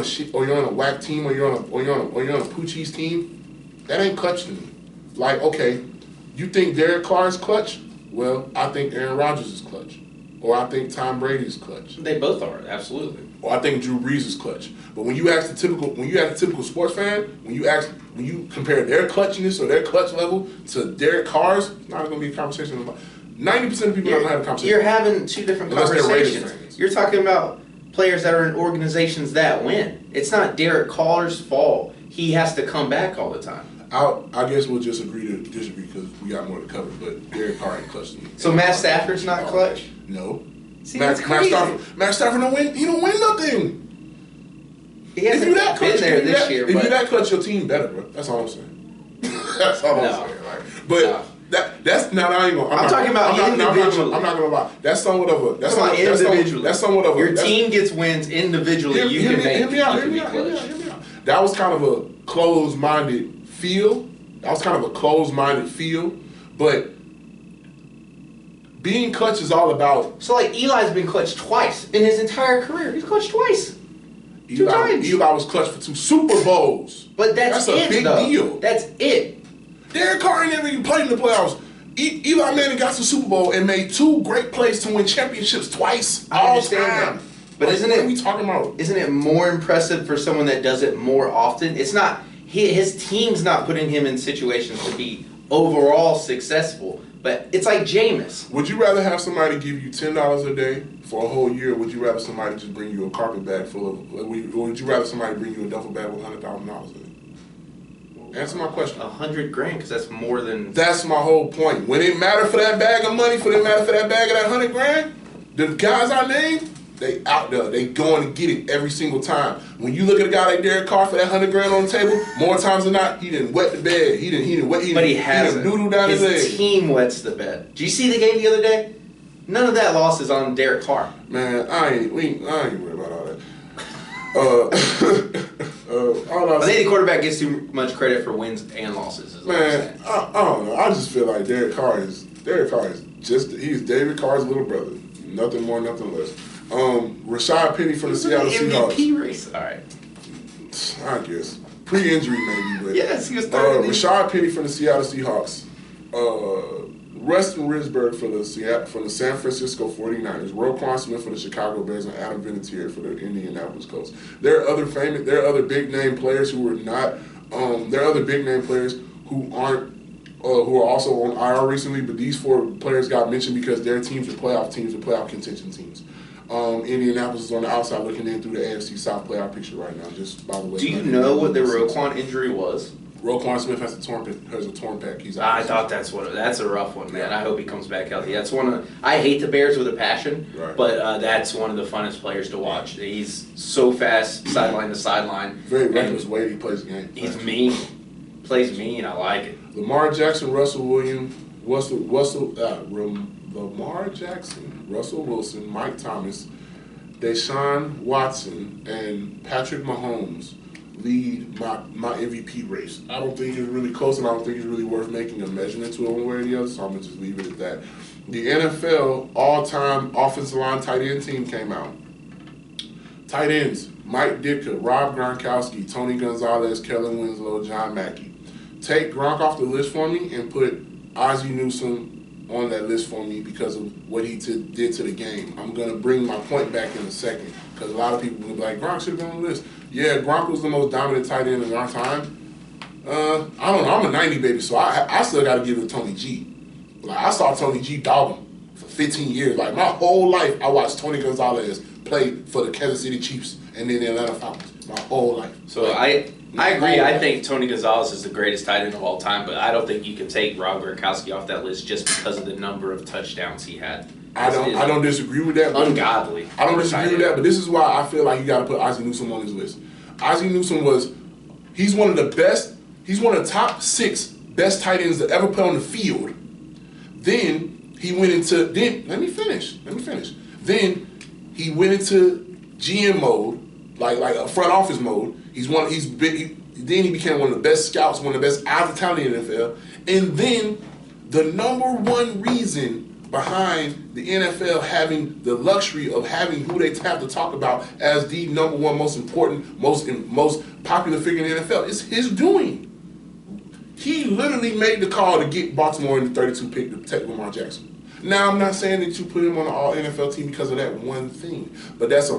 S2: a whack team, or you're on a Poochie's team, that ain't clutch to me. Like, okay, you think Derek Carr is clutch? Well, I think Aaron Rodgers is clutch. Or I think Tom Brady is clutch.
S1: They both are, absolutely.
S2: Or I think Drew Brees is clutch. But when you ask the typical sports fan, when you compare their clutchiness or their clutch level to Derek Carr's, it's not going to be a conversation about. 90% of people don't have a conversation.
S1: You're having 2 different conversations. You're talking about players that are in organizations that win. It's not Derek Carr's fault. He has to come back all the time.
S2: I guess we'll just agree to disagree because we got more to cover. But Derek Carr ain't clutch to me.
S1: So Matt Stafford's not clutch?
S2: No.
S1: See, that's crazy.
S2: Matt Stafford don't win. He don't win nothing.
S1: He hasn't been there this year.
S2: If you that clutch, your team better, bro. That's all I'm saying. That's all I'm saying. Like, but that's not. I'm talking about individually. I'm not gonna lie. That's somewhat of a. That's somewhat of a.
S1: Your team gets wins individually. Hear me out.
S2: That was kind of a closed-minded feel. But being clutch is all about.
S1: So, like, Eli's been clutch twice in his entire career. He's clutched twice. 2 times.
S2: Eli was clutch for 2 Super Bowls.
S1: But that's
S2: a big deal.
S1: That's it.
S2: Derek Carr never even played in the playoffs. Eli Manning got to the Super Bowl and made 2 great plays to win championships twice.
S1: I understand that. But
S2: what are we talking about?
S1: Isn't it more impressive for someone that does it more often? It's not. His team's not putting him in situations to be overall successful. But it's like Jameis.
S2: Would you rather have somebody give you $10 a day for a whole year, or would you rather somebody just bring you a carpet bag full of, or would you rather somebody bring you a duffel bag with $100,000 in it? Answer my question.
S1: $100,000, because that's more than.
S2: That's my whole point. When it matter for that bag of money, for that bag of that $100,000, the guys I named, they out there. They going to get it every single time. When you look at a guy like Derek Carr for that $100,000 on the table, more times than not, he didn't wet the bed. He didn't noodle down his leg.
S1: His team wets the bed. Did you see the game the other day? None of that loss is on Derek Carr.
S2: Man, I ain't worried about all that.
S1: I think the quarterback gets too much credit for wins and losses.
S2: Man, I don't know. I just feel like Derek Carr is he's David Carr's little brother. Nothing more, nothing less. Rashad Penny from the Seattle Seahawks.
S1: MVP race. All right.
S2: I guess pre-injury maybe, but
S1: yes, he was third.
S2: Rashad Penny from the Seattle Seahawks. Weston Risberg for the San Francisco 49ers, Roquan Smith for the Chicago Bears, and Adam Vinatieri for the Indianapolis Colts. There are other big name players who are not. There are other big name players who aren't. Who are also on IR recently, but these 4 players got mentioned because their teams are playoff teams and playoff contention teams. Indianapolis is on the outside looking in through the AFC South playoff picture right now, just by the way.
S1: Do you know what the Roquan injury was?
S2: Roquan Smith has a torn pec. He's out.
S1: I thought that's a rough one, man. Yeah. I hope he comes back healthy. That's I hate the Bears with a passion, right. But that's one of the funnest players to watch. He's so fast, sideline to sideline. Very
S2: reckless way he plays the game.
S1: He's mean. Plays mean. I like it.
S2: Lamar Jackson, Lamar Jackson, Russell Wilson, Mike Thomas, Deshaun Watson, and Patrick Mahomes lead my MVP race. I don't think it's really close, and I don't think it's really worth making a measurement to it one way or the other, so I'm going to just leave it at that. The NFL all-time offensive line tight end team came out. Tight ends, Mike Ditka, Rob Gronkowski, Tony Gonzalez, Kellen Winslow, John Mackey. Take Gronk off the list for me and put Ozzie Newsome on that list for me because of what he did to the game. I'm going to bring my point back in a second because a lot of people will be like, Gronk should have been on the list. Yeah, Gronk was the most dominant tight end in our time. I don't know. I'm a 90 baby, so I still got to give it to Tony G. Like, I saw Tony G dog him for 15 years. Like, my whole life, I watched Tony Gonzalez play for the Kansas City Chiefs and then the Atlanta Falcons. My whole life.
S1: So I agree. I think Tony Gonzalez is the greatest tight end of all time, but I don't think you can take Rob Gronkowski off that list just because of the number of touchdowns he had.
S2: I don't disagree with that.
S1: Ungodly.
S2: I don't disagree with that, but this is why I feel like you got to put Ozzie Newsome on his list. Ozzie Newsome he's one of the best. He's one of the top 6 best tight ends to ever play on the field. Then he went into let me finish. Then he went into GM mode, like a front office mode. Then he became one of the best scouts, one of the best eyes of talent in the NFL. And then the number one reason behind the NFL having the luxury of having who they have to talk about as the number one most important, most popular figure in the NFL is his doing. He literally made the call to get Baltimore in the 32 pick to take Lamar Jackson. Now, I'm not saying that you put him on an all-NFL team because of that one thing, but that's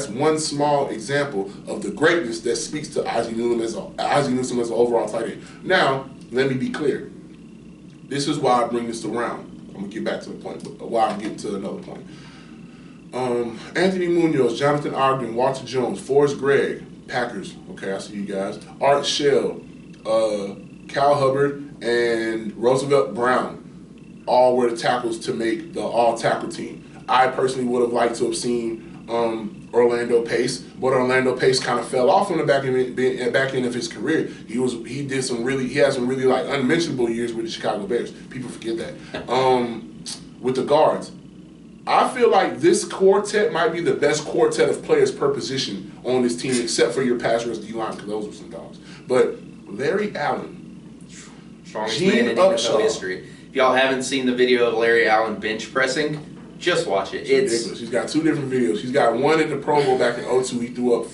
S2: one small example of the greatness that speaks to Ozzie Newsome as an overall tight end. Now, let me be clear. This is why I bring this around. I'm going to get back to the point, but why I'm getting to another point. Anthony Munoz, Jonathan Ogden, Walter Jones, Forrest Gregg, Packers. Okay, I see you guys. Art Shell, Cal Hubbard, and Roosevelt Brown. All were the tackles to make the all-tackle team. I personally would have liked to have seen Orlando Pace, but Orlando Pace kind of fell off on the back end of his career. He had some really like unmentionable years with the Chicago Bears. People forget that. With the guards, I feel like this quartet might be the best quartet of players per position on this team, except for your pass rush D-line, because those were some dogs. But Larry Allen,
S1: strongest man in NFL history. If y'all haven't seen the video of Larry Allen bench pressing, just watch it.
S2: It's ridiculous. He's got 2 different videos. He's got one in the Pro Bowl back in 2002. He threw up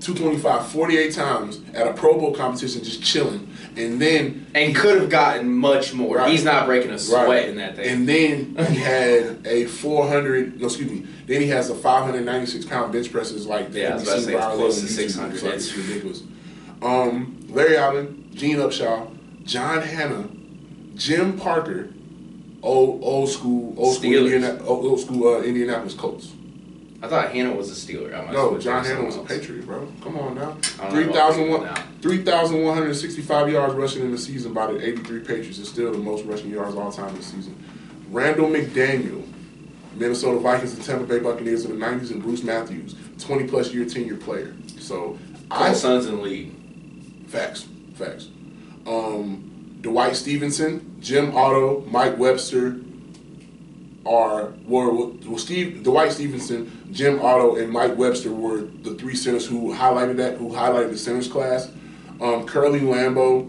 S2: 225 48 times at a Pro Then
S1: could have gotten much more. Right. He's not breaking a sweat in that thing.
S2: And then he had a Then he has a 596-pound bench presses like that.
S1: Yeah, I was about to say it's close to 600.
S2: So it's ridiculous. Larry Allen, Gene Upshaw, John Hanna, Jim Parker, old school Indianapolis Colts.
S1: I thought Hanna was a Steeler.
S2: No, John Hanna was a Patriot, bro. Come on now. 3,165 yards rushing in the season by the 83 Patriots. Is still the most rushing yards all time this season. Randall McDaniel, Minnesota Vikings and Tampa Bay Buccaneers in the 90s, and Bruce Matthews, 20-plus year tenure player. So
S1: sons in the league.
S2: Facts. Dwight Stevenson, Jim Otto, Mike Webster, were Dwight Stevenson, Jim Otto, and Mike Webster were the three centers who highlighted the centers class. Curly Lambeau,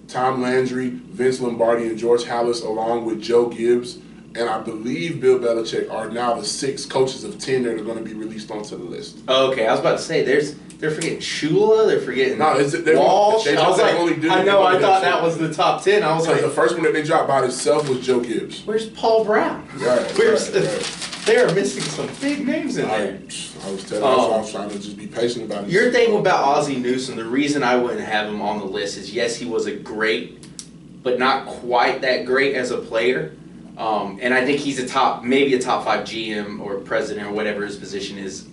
S2: Tom Landry, Vince Lombardi, and George Halas, along with Joe Gibbs, and I believe Bill Belichick, are now the 6 coaches of 10 that are going to be released onto the list.
S1: Okay, I was about to say they're forgetting Shula, they're forgetting Walsh.
S2: I
S1: thought that was the top 10. I was like,
S2: the first one that they dropped by itself was Joe Gibbs.
S1: Where's Paul Brown?
S2: Right.
S1: They are missing some big names in there.
S2: I was telling you, I was trying to just be patient about it.
S1: Your thing about Ozzie Newsome, the reason I wouldn't have him on the list is, yes, he was a great, but not quite that great as a player. And I think he's maybe a top 5 GM or president or whatever his position is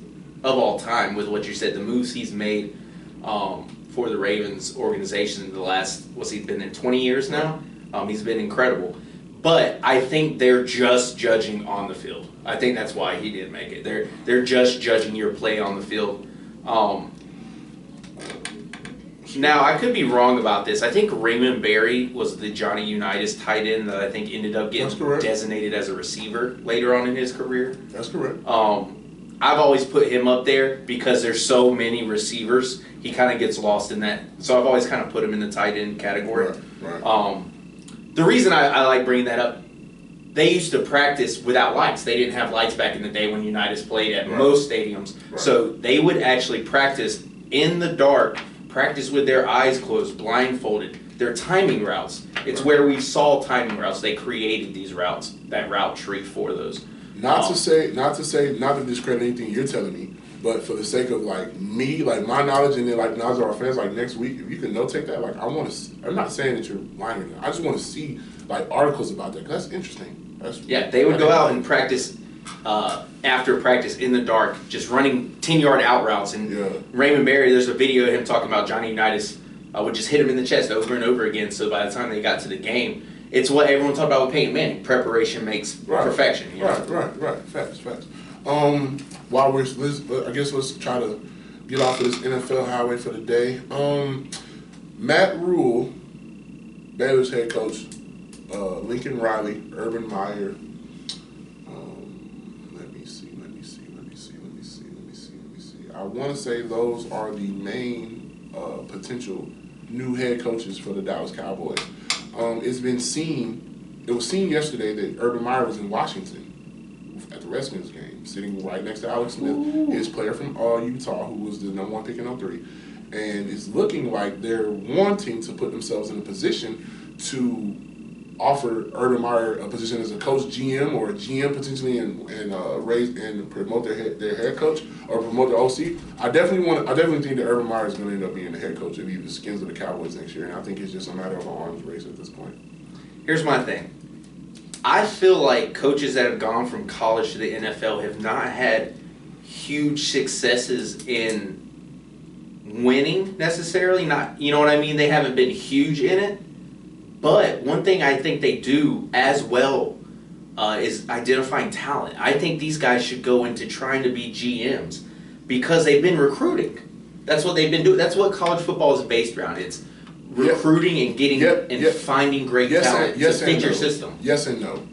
S1: of all time, with what you said, the moves he's made for the Ravens organization in the last, what's he been in, 20 years now? He's been incredible. But I think they're just judging on the field. I think that's why he didn't make it. They're just judging your play on the field. Now, I could be wrong about this. I think Raymond Berry was the Johnny Unitas tight end that I think ended up getting designated as a receiver later on in his career.
S2: That's correct.
S1: I've always put him up there because there's so many receivers. He kind of gets lost in that. So I've always kind of put him in the tight end category.
S2: Right.
S1: The reason I like bringing that up, they used to practice without lights. They didn't have lights back in the day when Unitas played at most stadiums. Right. So they would actually practice in the dark, practice with their eyes closed, blindfolded. Their timing routes. It's where we saw timing routes. They created these routes, that route tree for those.
S2: Not to discredit anything you're telling me, but for the sake of me, my knowledge, and then knowledge of our fans, next week, if you can notate that, I'm not saying that you're lying or not. I just want to see articles about that, because that's interesting.
S1: They would go out and practice after practice in the dark, just running 10-yard out routes. And Raymond Berry, there's a video of him talking about Johnny Unitas would just hit him in the chest over and over again. So by the time they got to the game, it's what everyone talked about with Peyton Manning. Preparation makes perfection. You know?
S2: Right. Facts. While I guess let's try to get off of this NFL highway for the day. Matt Rule, Baylor's head coach, Lincoln Riley, Urban Meyer. Let me see. I want to say those are the main potential new head coaches for the Dallas Cowboys. It was seen yesterday that Urban Meyer was in Washington at the Redskins game, sitting right next to Alex Smith, his player from Utah, who was the number 1 pick in 03. And it's looking like they're wanting to put themselves in a position to offer Urban Meyer a position as a coach GM or a GM potentially and raise and promote their head coach or promote the OC. I definitely think that Urban Meyer is going to end up being the head coach of the Skins of the Cowboys next year, and I think it's just a matter of an arms race at this point.
S1: Here's my thing. I feel like coaches that have gone from college to the NFL have not had huge successes in winning necessarily. Not, you know what I mean? They haven't been huge in it. But one thing I think they do as well is identifying talent. I think these guys should go into trying to be GMs because they've been recruiting. That's what they've been doing. That's what college football is based around. It's recruiting and getting finding great talent to fit your system.
S2: Yes and no.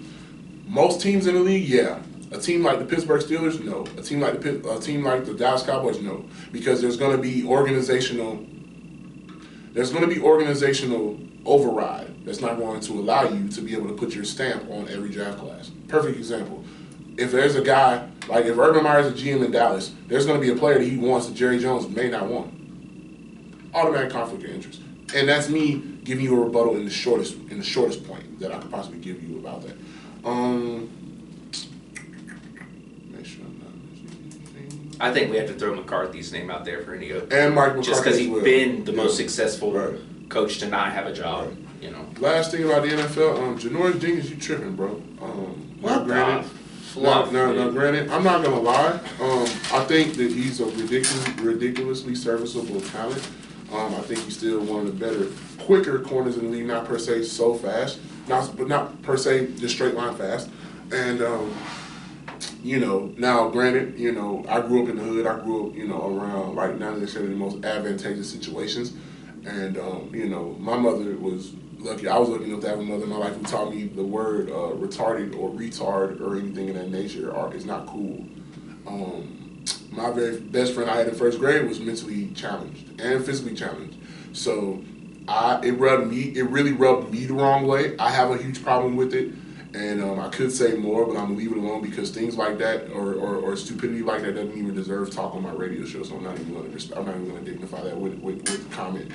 S2: Most teams in the league, yeah. A team like the Pittsburgh Steelers, no. A team like the Dallas Cowboys, no. Because there's going to be organizational override that's not going to allow you to be able to put your stamp on every draft class. Perfect example. If there's a guy, if Urban Meyer's a GM in Dallas, there's going to be a player that he wants that Jerry Jones may not want. Automatic conflict of interest. And that's me giving you a rebuttal in the shortest point that I could possibly give you about that. Make sure I'm not missing anything.
S1: I think we have to throw McCarthy's name out there for Indigo.
S2: And Mike McCarthy.
S1: Just because he's been the most successful coach to not have a job.
S2: Right.
S1: You know.
S2: Last thing about the NFL, Janoris Jenkins, you tripping, bro. Granted, I'm not gonna lie. I think that he's a ridiculously serviceable talent. I think he's still one of the better, quicker corners in the league. Not per se so fast, but not per se just straight line fast. And now granted, I grew up in the hood. I grew up, around not necessarily the most advantageous situations. And my mother was lucky. I was lucky enough to have a mother in my life who taught me the word retarded or retard or anything of that nature is not cool. My very best friend I had in first grade was mentally challenged and physically challenged. So it really rubbed me the wrong way. I have a huge problem with it. And I could say more, but I'm gonna leave it alone because things like that or stupidity like that doesn't even deserve talk on my radio show. So I'm not even gonna dignify that with a comment.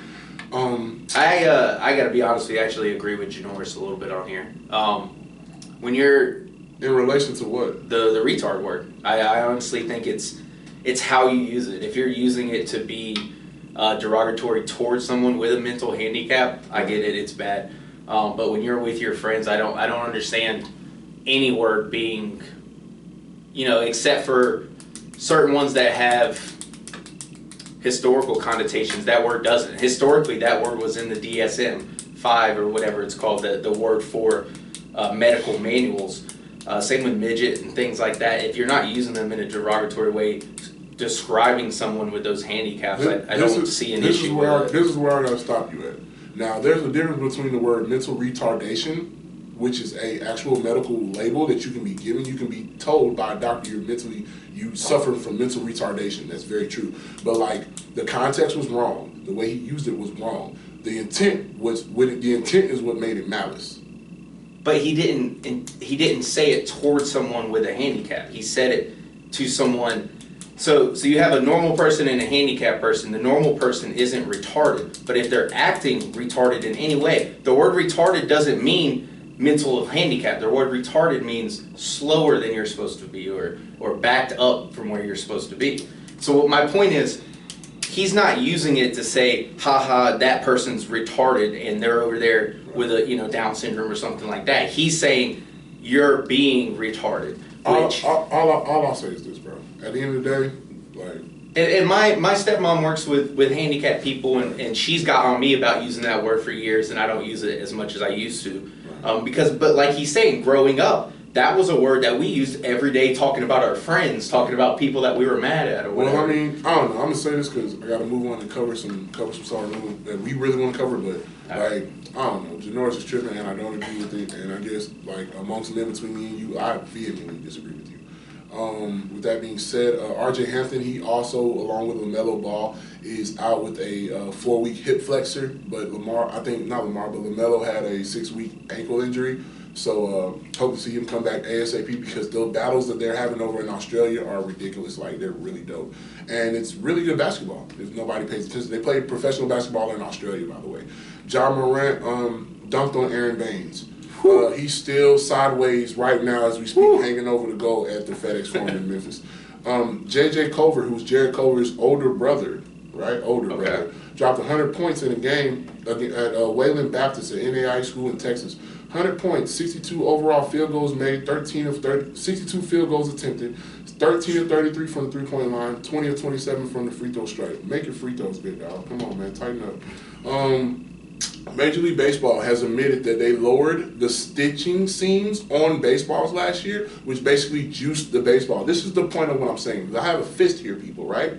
S1: I gotta be honest with you. I actually agree with Janoris a little bit on here. When you're
S2: in relation to what
S1: the retard word, I honestly think it's how you use it. If you're using it to be derogatory towards someone with a mental handicap, I get it. It's bad. But when you're with your friends, I don't understand any word being, except for certain ones that have historical connotations. That word doesn't. Historically, that word was in the DSM-5 or whatever it's called, the word for medical manuals. Same with midget and things like that. If you're not using them in a derogatory way, describing someone with those handicaps, I don't see an issue with it.
S2: This is where I gotta stop you at. Now, there's a difference between the word mental retardation, which is a actual medical label that you can be given. You can be told by a doctor you suffer from mental retardation. That's very true. But the context was wrong. The way he used it was wrong. The intent is what made it malice.
S1: But he didn't say it towards someone with a handicap. He said it to someone. So you have a normal person and a handicapped person. The normal person isn't retarded, but if they're acting retarded in any way, the word retarded doesn't mean mental handicap. The word retarded means slower than you're supposed to be or backed up from where you're supposed to be. So what my point is, he's not using it to say, haha, that person's retarded and they're over there with a Down syndrome or something like that. He's saying you're being retarded. Which,
S2: all I'll say is this, bro. At the end of the day,
S1: And my stepmom works with handicapped people, and she's got on me about using that word for years, and I don't use it as much as I used to. But like he's saying, growing up, that was a word that we used every day, talking about our friends, talking about people that we were mad at or whatever.
S2: Well, I mean, I don't know. I'm gonna say this because I gotta move on and cover some songs that we really want to cover, but I don't know. Janoris is tripping, and I don't agree with it. And I guess amongst them between me and you, I vehemently disagree with you. With that being said, R.J. Hampton, he also, along with LaMelo Ball, is out with a 4-week hip flexor. But LaMelo had a 6-week ankle injury. So hope to see him come back ASAP because the battles that they're having over in Australia are ridiculous. They're really dope. And it's really good basketball if nobody pays attention. They play professional basketball in Australia, by the way. John Morant dunked on Aaron Baines. He's still sideways right now as we speak, hanging over the goal at the FedEx Forum in Memphis. J.J. Culver, who's Jared Culver's older brother, brother, dropped 100 points in a game at Wayland Baptist at NAI School in Texas. 100 points, 62 overall field goals made, 62 field goals attempted, 13 of 33 from the three-point line, 20 of 27 from the free throw stripe. Make your free throws, big dog. Come on, man, tighten up. Major League Baseball has admitted that they lowered the stitching seams on baseballs last year, which basically juiced the baseball. This is the point of what I'm saying. I have a fist here, people, right?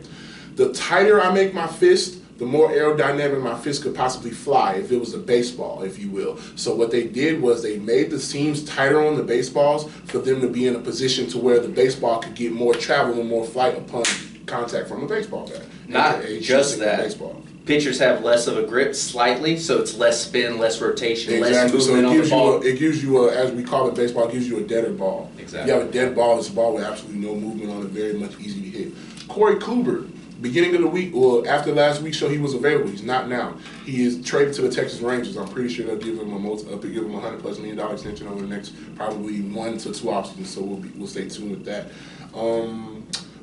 S2: The tighter I make my fist, the more aerodynamic my fist could possibly fly if it was a baseball, if you will. So what they did was they made the seams tighter on the baseballs for them to be in a position to where the baseball could get more travel and more flight upon contact from a baseball bat.
S1: Not just that. Baseball. Pitchers have less of a grip slightly, so it's less spin, less rotation, less movement on the ball.
S2: It gives you, as we call it baseball, it gives you a deader ball.
S1: Exactly.
S2: You have a dead ball, it's a ball with absolutely no movement on it, very much easy to hit. Corey Kluber, beginning of the week, well, after last week's show, he was available. He's not now. He is traded to the Texas Rangers. I'm pretty sure they'll give him $100+ million extension over the next probably 1 to 2 offseasons. So we'll stay tuned with that.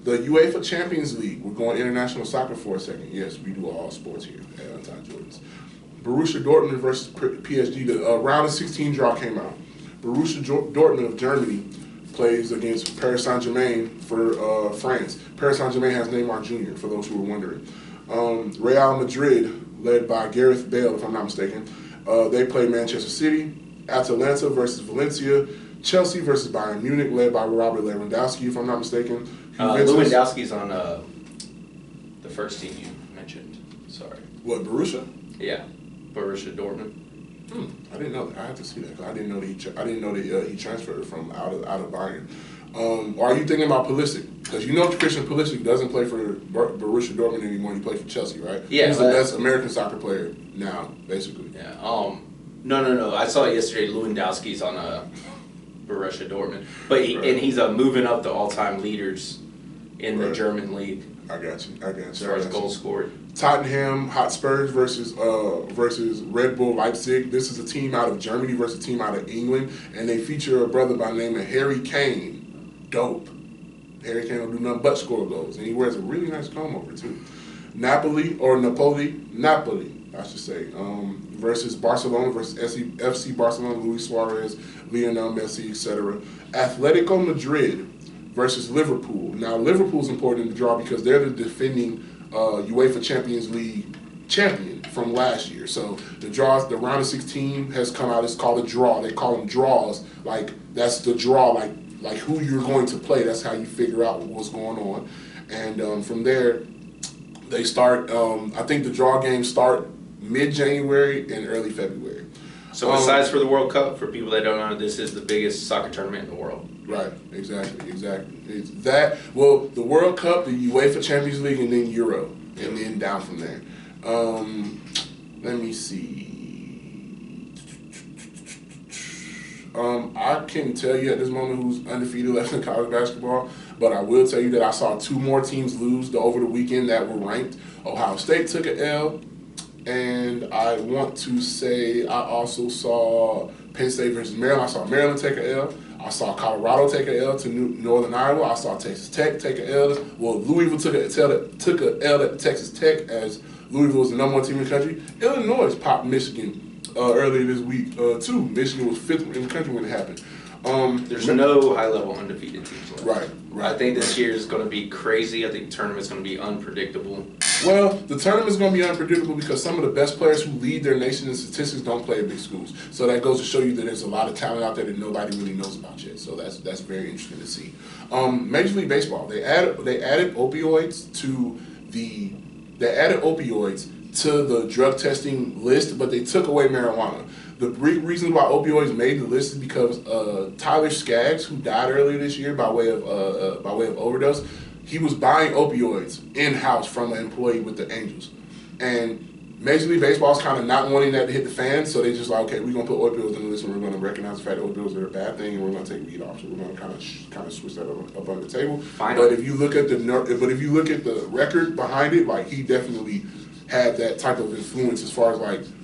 S2: The UEFA Champions League. We're going international soccer for a second. Yes, we do all sports here at UntiedJordans. Borussia Dortmund versus PSG. The round of 16 draw came out. Borussia Dortmund of Germany plays against Paris Saint-Germain for France. Paris Saint-Germain has Neymar Jr., for those who were wondering. Real Madrid, led by Gareth Bale, if I'm not mistaken, they play Manchester City. Atalanta versus Valencia. Chelsea versus Bayern Munich, led by Robert Lewandowski, if I'm not mistaken.
S1: Lewandowski's on the first team you mentioned. Sorry.
S2: What, Borussia?
S1: Yeah, Borussia Dortmund.
S2: I didn't know that. I had to see that 'cause I didn't know that he transferred from out of Bayern. Are you thinking about Pulisic? Because you know Christian Pulisic doesn't play for Borussia Dortmund anymore. He plays for Chelsea, right?
S1: Yeah,
S2: he's the best American soccer player now, basically.
S1: Yeah. No. I saw it yesterday. Lewandowski's on Borussia Dortmund, but he's moving up the all-time leaders in the German league.
S2: I got you.
S1: As far as goals scored.
S2: Tottenham Hotspurs versus Red Bull Leipzig. This is a team out of Germany versus a team out of England, and they feature a brother by the name of Harry Kane. Dope. Harry Kane don't do nothing but score goals, and he wears a really nice comb over too. Napoli, I should say, versus Barcelona versus FC Barcelona, Luis Suarez, Lionel Messi, etc. Atletico Madrid versus Liverpool. Now, Liverpool's important in the draw because they're the defending UEFA Champions League champion from last year. So the round of 16 has come out. It's called a draw. They call them draws. Like, that's the draw, like who you're going to play. That's how you figure out what's going on. And from there, they start, I think the draw games start mid-January and early February.
S1: So besides for the World Cup, for people that don't know, this is the biggest soccer tournament in the world.
S2: Right, exactly. It's that, well, the World Cup, the UEFA Champions League, and then Euro, and then down from there. Let me see. I can't tell you at this moment who's undefeated left in college basketball, but I will tell you that I saw two more teams lose over the weekend that were ranked. Ohio State took an L, and I want to say I also saw Penn State versus Maryland. I saw Maryland take an L. I saw Colorado take an L to Northern Iowa. I saw Texas Tech take an L. Well, Louisville took an L at Texas Tech as Louisville was the #1 team in the country. Illinois popped Michigan earlier this week, too. Michigan was 5th in the country when it happened.
S1: There's no high-level undefeated teams left.
S2: Right.
S1: I think this year is going to be crazy. I think the tournament's going to be unpredictable.
S2: Well, the tournament's going to be unpredictable because some of the best players who lead their nation in statistics don't play at big schools. So that goes to show you that there's a lot of talent out there that nobody really knows about yet. So that's very interesting to see. Major League Baseball, they added opioids to the drug testing list, but they took away marijuana. The reason why opioids made the list is because Tyler Skaggs, who died earlier this year by way of overdose, he was buying opioids in-house from an employee with the Angels. And Major League Baseball is kind of not wanting that to hit the fan, so they just like, okay, we're going to put opioids in the list and we're going to recognize the fact that opioids are a bad thing and we're going to take weed off. So we're going to kind of switch that up on the table. But if you look at the record behind it, like he definitely had that type of influence as far as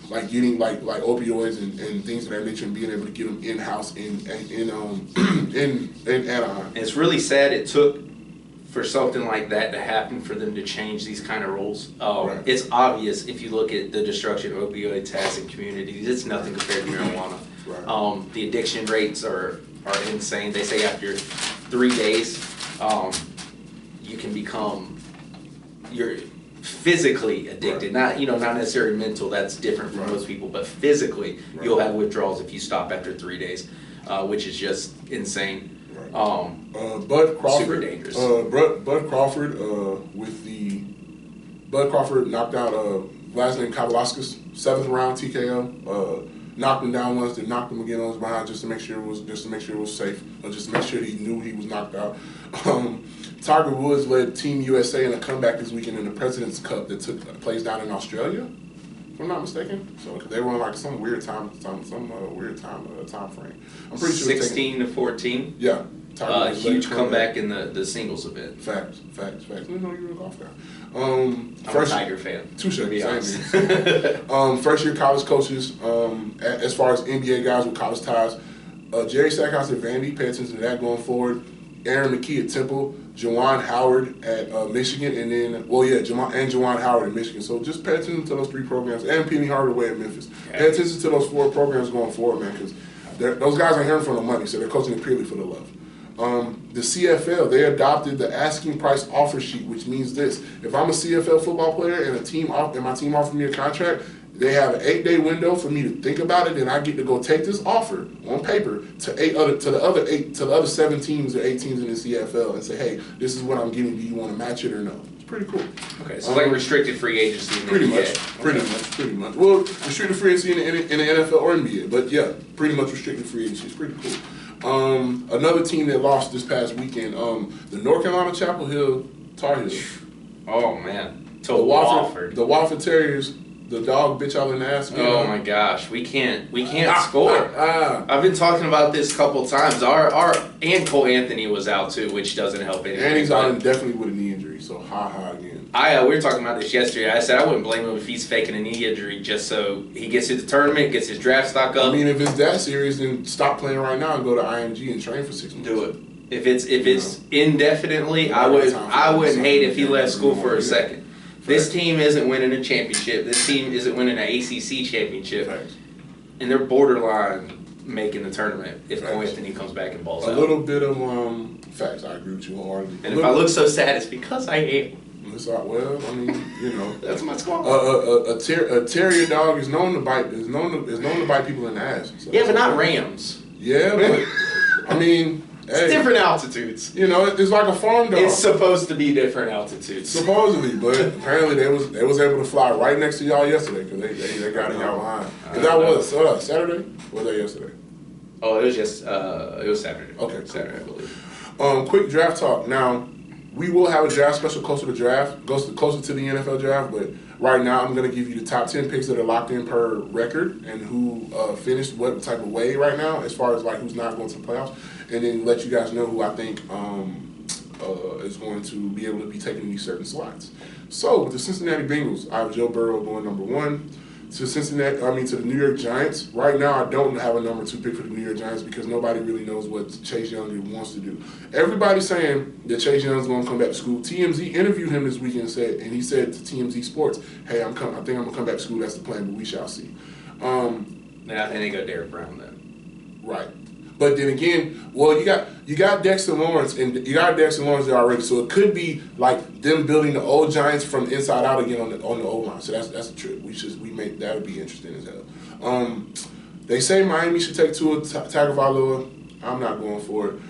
S2: like getting like opioids and things of that nature and being able to get them in-house in Anaheim.
S1: And it's really sad it took for something like that to happen for them to change these kind of rules.
S2: Right.
S1: It's obvious if you look at the destruction of opioid tax in communities, it's nothing compared to marijuana.
S2: Right.
S1: The addiction rates are insane. They say after 3 days, you can become, you're physically addicted. Right. Not necessarily mental, that's different for most people, but physically you'll have withdrawals if you stop after 3 days, which is just insane.
S2: Bud Crawford,
S1: super dangerous.
S2: Bud Crawford Bud Crawford knocked out Vladislav Kavaliauskas, 7th round TKO. Knocked him down once, then knocked him again on his behind just to make sure it was safe, or just to make sure he knew he was knocked out. Tiger Woods led Team USA in a comeback this weekend in the President's Cup that took place down in Australia, if I'm not mistaken. So they were on like some weird time frame. I'm pretty sure
S1: 16 to 14.
S2: Yeah.
S1: Huge comeback in the singles event.
S2: Facts. I didn't know you were a golf guy.
S1: I'm a Tiger fan.
S2: Touche. First year college coaches, as far as NBA guys with college ties, Jerry Stackhouse at Vandy, pay attention to that going forward. Aaron McKee at Temple, Juwan Howard at Michigan, and then, Juwan Howard at Michigan. So just pay attention to those 3 programs, and Penny Hardaway at Memphis. Okay. Pay attention to those 4 programs going forward, man, because those guys aren't hearing from the money, so they're coaching it purely for the love. The CFL, they adopted the asking price offer sheet, which means this: if I'm a CFL football player and my team offers me a contract, they have an 8-day window for me to think about it, and I get to go take this offer on paper to the other 7 teams or 8 teams in the CFL and say, hey, this is what I'm getting. Do you want to match it or no? pretty cool.
S1: Okay, so it's like restricted free agency. In the
S2: Pretty
S1: NBA.
S2: pretty much. Well, restricted free agency in the NFL or NBA, but yeah, pretty much restricted free agency. It's pretty cool. Another team that lost this past weekend, the North Carolina Chapel Hill Tar Heels.
S1: Oh man,
S2: The Wofford Terriers, the dog bitch all in the ass.
S1: Oh my gosh, we can't score. I've been talking about this a couple times. Our and Cole Anthony was out too, which doesn't help anything.
S2: And he's out indefinitely with a knee injury, so ha again.
S1: We were talking about this yesterday. I said I wouldn't blame him if he's faking a knee injury just so he gets to the tournament, gets his draft stock up.
S2: I mean, if it's that serious, then stop playing right now and go to IMG and train for 6 months.
S1: Do it. If it's indefinitely, I wouldn't hate if he left school for a second. This team isn't winning a championship. This team isn't winning an ACC championship.
S2: Facts.
S1: And they're borderline making the tournament if Cole Anthony comes back and balls out.
S2: A little bit of facts. I agree with you wholeheartedly.
S1: And if I look so sad, it's because I am.
S2: It's all, well, I mean, you know,
S1: that's my squad.
S2: A terrier dog is known to bite. Is known to bite people in the ass. So
S1: yeah, but not rams.
S2: Yeah, but I mean,
S1: it's different altitudes.
S2: You know, it's like a farm dog.
S1: It's supposed to be different altitudes.
S2: Supposedly, but apparently they was able to fly right next to y'all yesterday because they got in y'all behind. And that was Saturday. Or was that yesterday?
S1: Oh, it was Saturday.
S2: Okay, cool.
S1: Saturday, I believe.
S2: Quick draft talk now. We will have a draft special closer to draft, closer to the NFL draft, but right now I'm going to give you the top 10 picks that are locked in per record and who finished what type of way right now as far as like who's not going to the playoffs, and then let you guys know who I think is going to be able to be taking these certain slots. So with the Cincinnati Bengals, I have Joe Burrow going number 1. To the New York Giants. Right now, I don't have a number 2 pick for the New York Giants because nobody really knows what Chase Young wants to do. Everybody's saying that Chase Young's going to come back to school. TMZ interviewed him this week and he said to TMZ Sports, "Hey, I think I'm going to come back to school. That's the plan, but we shall see."
S1: And they go Derrick Brown then.
S2: Right. But then again, well, you got Dexter Lawrence there already, so it could be like them building the old Giants from the inside out again on the old line. So that's a trip. That would be interesting as hell. They say Miami should take Tua Tagovailoa. I'm not going for it.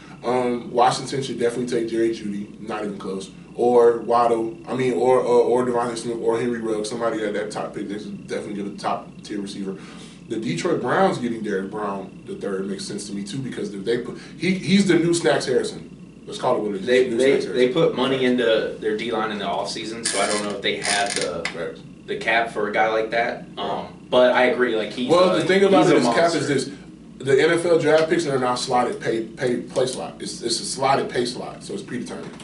S2: Washington should definitely take Jerry Jeudy. Not even close. Or Waddle. I mean, or Devontae Smith or Henry Ruggs. Somebody at that top pick. They should definitely get a top tier receiver. The Detroit Browns getting Derrick Brown the third makes sense to me too because he's the new Snacks Harrison. Let's call it what it is.
S1: They put money into their D-line in the offseason, so I don't know if they had the cap for a guy like that. But I agree, like
S2: the thing about it is cap is this: the NFL draft picks are now slotted play slot. It's a slotted pay slot, so it's predetermined.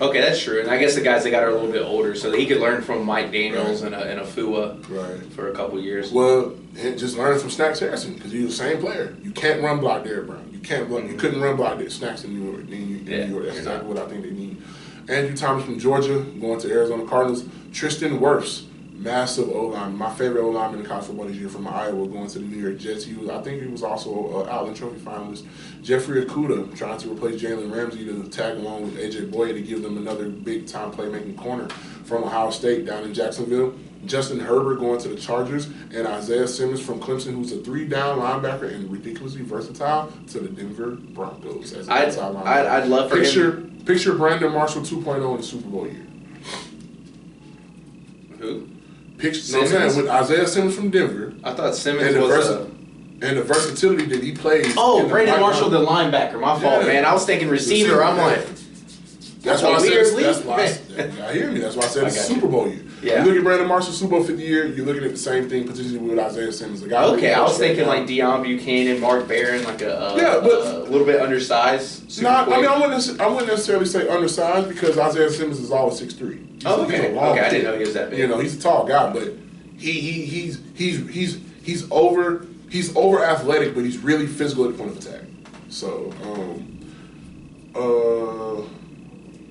S1: Okay, that's true. And I guess the guys they got are a little bit older, so he could learn from Mike Daniels and a Fua for a couple years.
S2: Well, just learn from Snacks Harrison because he's the same player. You can't run block Derrick Brown. You can't run. You couldn't run block Snacks in New York. New York. That's exactly what I think they need. Andrew Thomas from Georgia going to Arizona Cardinals. Tristan Wirfs, massive O-line. My favorite O-lineman in college football this year from Iowa going to the New York Jets. I think he was also an Outland Trophy finalist. Jeffrey Okudah trying to replace Jalen Ramsey to tag along with A.J. Boye to give them another big-time playmaking corner from Ohio State down in Jacksonville. Justin Herbert going to the Chargers, and Isaiah Simmons from Clemson, who's a 3-down linebacker and ridiculously versatile, to the Denver Broncos.
S1: I'd love for him.
S2: Picture Brandon Marshall 2.0 in the Super Bowl year.
S1: Who?
S2: With Isaiah Simmons from Denver.
S1: I thought Simmons was
S2: and the versatility that he plays.
S1: Oh, Brandon Marshall, the linebacker. My fault, man. I was thinking receiver. I'm like,
S2: that's why I said. I hear me. That's why I said it's Super Bowl year. Yeah. You look at Brandon Marshall, Super Bowl 50 year. You're looking at the same thing potentially with Isaiah Simmons. The guy.
S1: Okay, I was thinking like Deion Buchanan, Mark Barron, like a little bit undersized.
S2: I wouldn't necessarily say undersized because Isaiah Simmons is always 6'3".
S1: Oh, okay. I didn't know he was that big.
S2: You know, he's a tall guy, but he's over athletic, but he's really physical at the point of attack. So,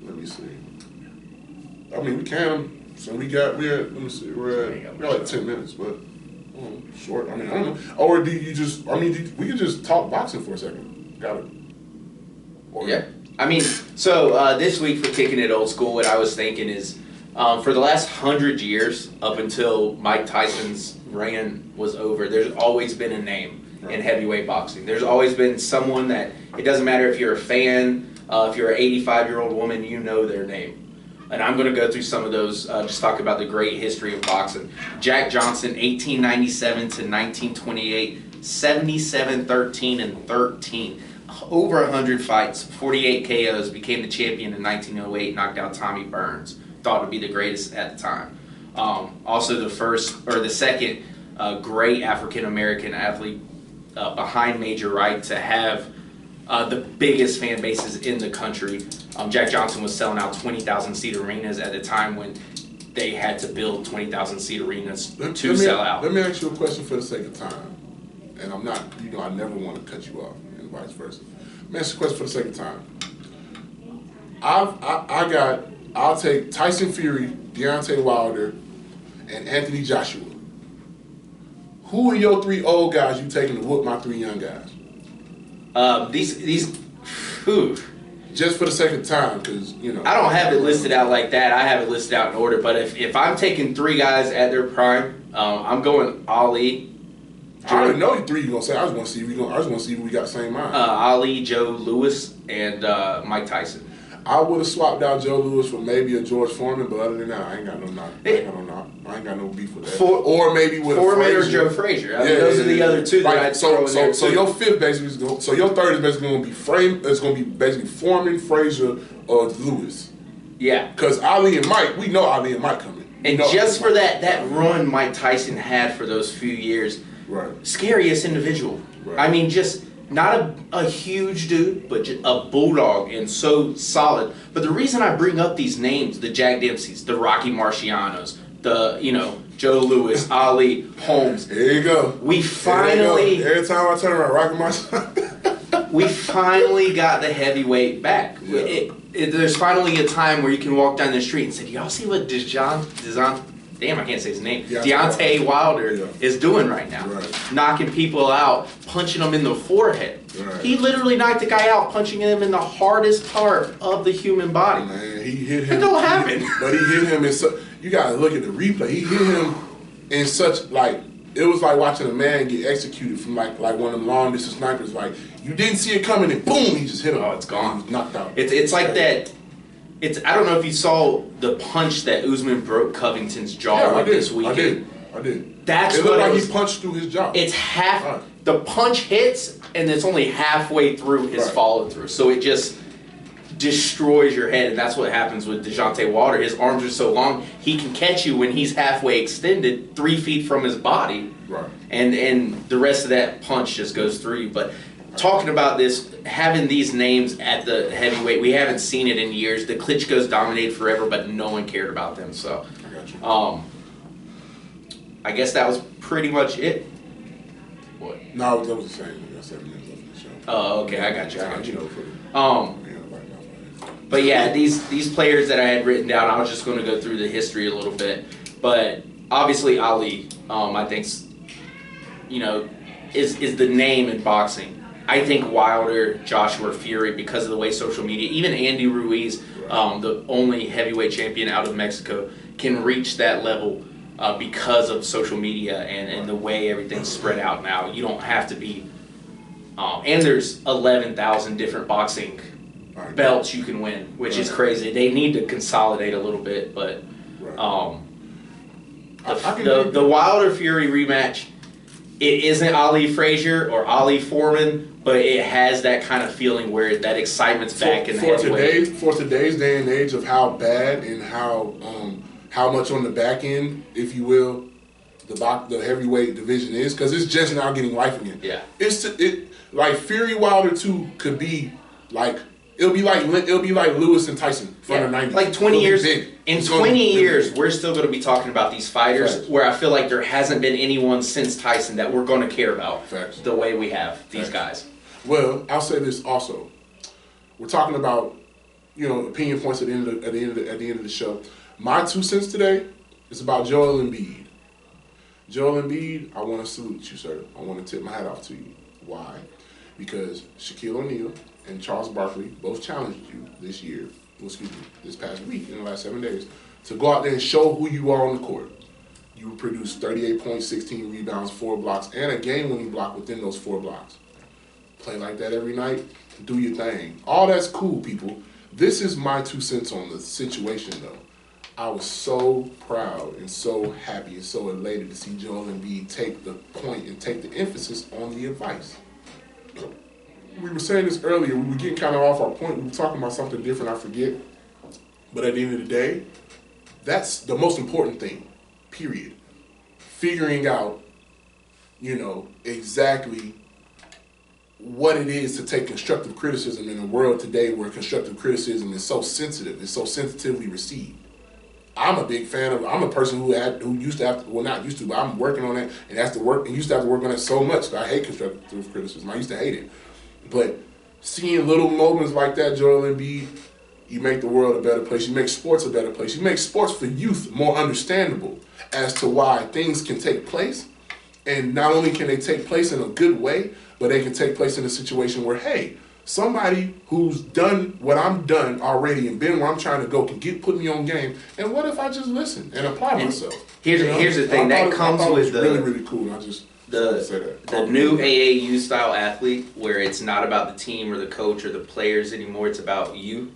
S2: let me see. I mean, we can. So let me see. We're like 10 minutes, but short. I mean, I don't know. Or do you just? I mean, we could just talk boxing for a second. Got it.
S1: Yeah. I mean, so this week for Kicking It Old School, what I was thinking is, for the last 100 years, up until Mike Tyson's reign was over, there's always been a name in heavyweight boxing. There's always been someone that, it doesn't matter if you're a fan, if you're an 85-year-old woman, you know their name. and I'm going to go through some of those, just talk about the great history of boxing. Jack Johnson, 1897 to 1928, 77, 13, and 13. Over 100 fights, 48 KOs, became the champion in 1908, knocked out Tommy Burns, thought to be the greatest at the time. Also the second great African-American athlete behind Major Wright to have the biggest fan bases in the country. Jack Johnson was selling out 20,000-seat arenas at a time when they had to build 20,000-seat arenas to sell out.
S2: Let me ask you a question for the sake of time. And I'm not, I never want to cut you off, and vice versa. Let me ask you a question for the sake of time. I'll take Tyson Fury, Deontay Wilder, and Anthony Joshua. Who are your 3 old guys you taking to whoop my 3 young guys? Just for the sake of time, because,
S1: I don't have it listed out like that. I have it listed out in order. But if I'm taking 3 guys at their prime, I'm going Ali.
S2: I already know the 3 you're going to say. I just want to see if we got the same mind.
S1: Ali, Joe Louis, and Mike Tyson.
S2: I would have swapped out Joe Louis for maybe a George Foreman, but other than that, I ain't got no I ain't got no beef with that. Or maybe with
S1: Foreman or Joe Frazier. I mean, those are the other 2 that I'd throw in there.
S2: So your fifth basically is going. So your third is basically going to be It's going to be basically Foreman, Frazier, or Lewis.
S1: Yeah.
S2: Because Ali and Mike, we know Ali and Mike coming.
S1: And just for that run Mike Tyson had for those few years,
S2: right.
S1: Scariest individual. Right. I mean, just not a huge dude, but just a bulldog and so solid. But the reason I bring up these names, the Jack Dempseys, the Rocky Marcianos, the, Joe Louis, Ali, Holmes.
S2: There you go.
S1: We finally...
S2: Every time I turn around, Rocky Marciano.
S1: We finally got the heavyweight back.
S2: Yeah.
S1: There's finally a time where you can walk down the street and say, y'all see what I can't say his name. Deontay Wilder is doing right now.
S2: Right.
S1: Knocking people out, punching them in the forehead.
S2: Right.
S1: He literally knocked the guy out, punching him in the hardest part of the human body.
S2: Man, he hit him.
S1: It don't happen.
S2: But he hit him in such... You got to look at the replay. He hit him in such, it was like watching a man get executed from like one of them long distance snipers. Like, you didn't see it coming and boom, he just hit him.
S1: Oh, it's gone.
S2: He was knocked out.
S1: It's like that... I don't know if you saw the punch that Usman broke Covington's jaw this weekend.
S2: I did.
S1: That's
S2: it
S1: what
S2: looked like he punched through his jaw.
S1: It's half. The punch hits, and it's only halfway through his follow through. So it just destroys your head, and that's what happens with Deontay Wilder. His arms are so long, he can catch you when he's halfway extended, 3 feet from his body.
S2: Right.
S1: And the rest of that punch just goes through you. But talking about this, having these names at the heavyweight, we haven't seen it in years. The Klitschko's dominated forever, but no one cared about them. So, I guess that was pretty much it. What?
S2: No, that was the same. We got 7 minutes left in the show.
S1: Oh, okay, I got you. But yeah, these players that I had written down, I was just going to go through the history a little bit. But obviously Ali, I think, is the name in boxing. I think Wilder, Joshua, Fury, because of the way social media, even Andy Ruiz, the only heavyweight champion out of Mexico, can reach that level because of social media and the way everything's spread out now. You don't have to be... and there's 11,000 different boxing belts you can win, which is crazy. They need to consolidate a little bit, but the Wilder-Fury rematch, it isn't Ali Frazier or Ali Foreman, but it has that kind of feeling where that excitement's back in the heavyweight.
S2: For today's day and age of how bad and how much on the back end, if you will, the heavyweight division is, because it's just now getting life again.
S1: Yeah.
S2: Like Fury Wilder 2 could be like... It'll be like Lewis and Tyson from the 90s.
S1: Like 20 years. In 20 years, we're still going to be talking about these fighters where I feel like there hasn't been anyone since Tyson that we're going to care about the way we have these guys.
S2: Well, I'll say this also. We're talking about, opinion points at the end of the show. My 2 cents today is about Joel Embiid. Joel Embiid, I want to salute you, sir. I want to tip my hat off to you. Why? Because Shaquille O'Neal and Charles Barkley both challenged you this past week, in the last 7 days, to go out there and show who you are on the court. You produced 38 points, 16 rebounds, 4 blocks, and a game-winning block within those 4 blocks. Play like that every night. Do your thing. All that's cool, people. This is my 2 cents on the situation, though. I was so proud and so happy and so elated to see Joel Embiid take the point and take the emphasis on the advice. We were saying this earlier, we were getting kind of off our point, we were talking about something different, I forget. But at the end of the day, that's the most important thing, period. Figuring out, exactly what it is to take constructive criticism in a world today where constructive criticism is so sensitive, it's so sensitively received. I'm a big fan of. I'm a person who used to have to, well, not used to, but I'm working on it, and that's the work. And used to have to work on it so much. I hate constructive criticism. I used to hate it, but seeing little moments like that, Joel Embiid, you make the world a better place. You make sports a better place. You make sports for youth more understandable as to why things can take place, and not only can they take place in a good way, but they can take place in a situation where, hey, somebody who's done what I'm done already and been where I'm trying to go can put me on game. And what if I just listen and apply myself?
S1: Here's the thing that comes with the
S2: really cool. I just say that.
S1: The new AAU style athlete where it's not about the team or the coach or the players anymore. It's about you.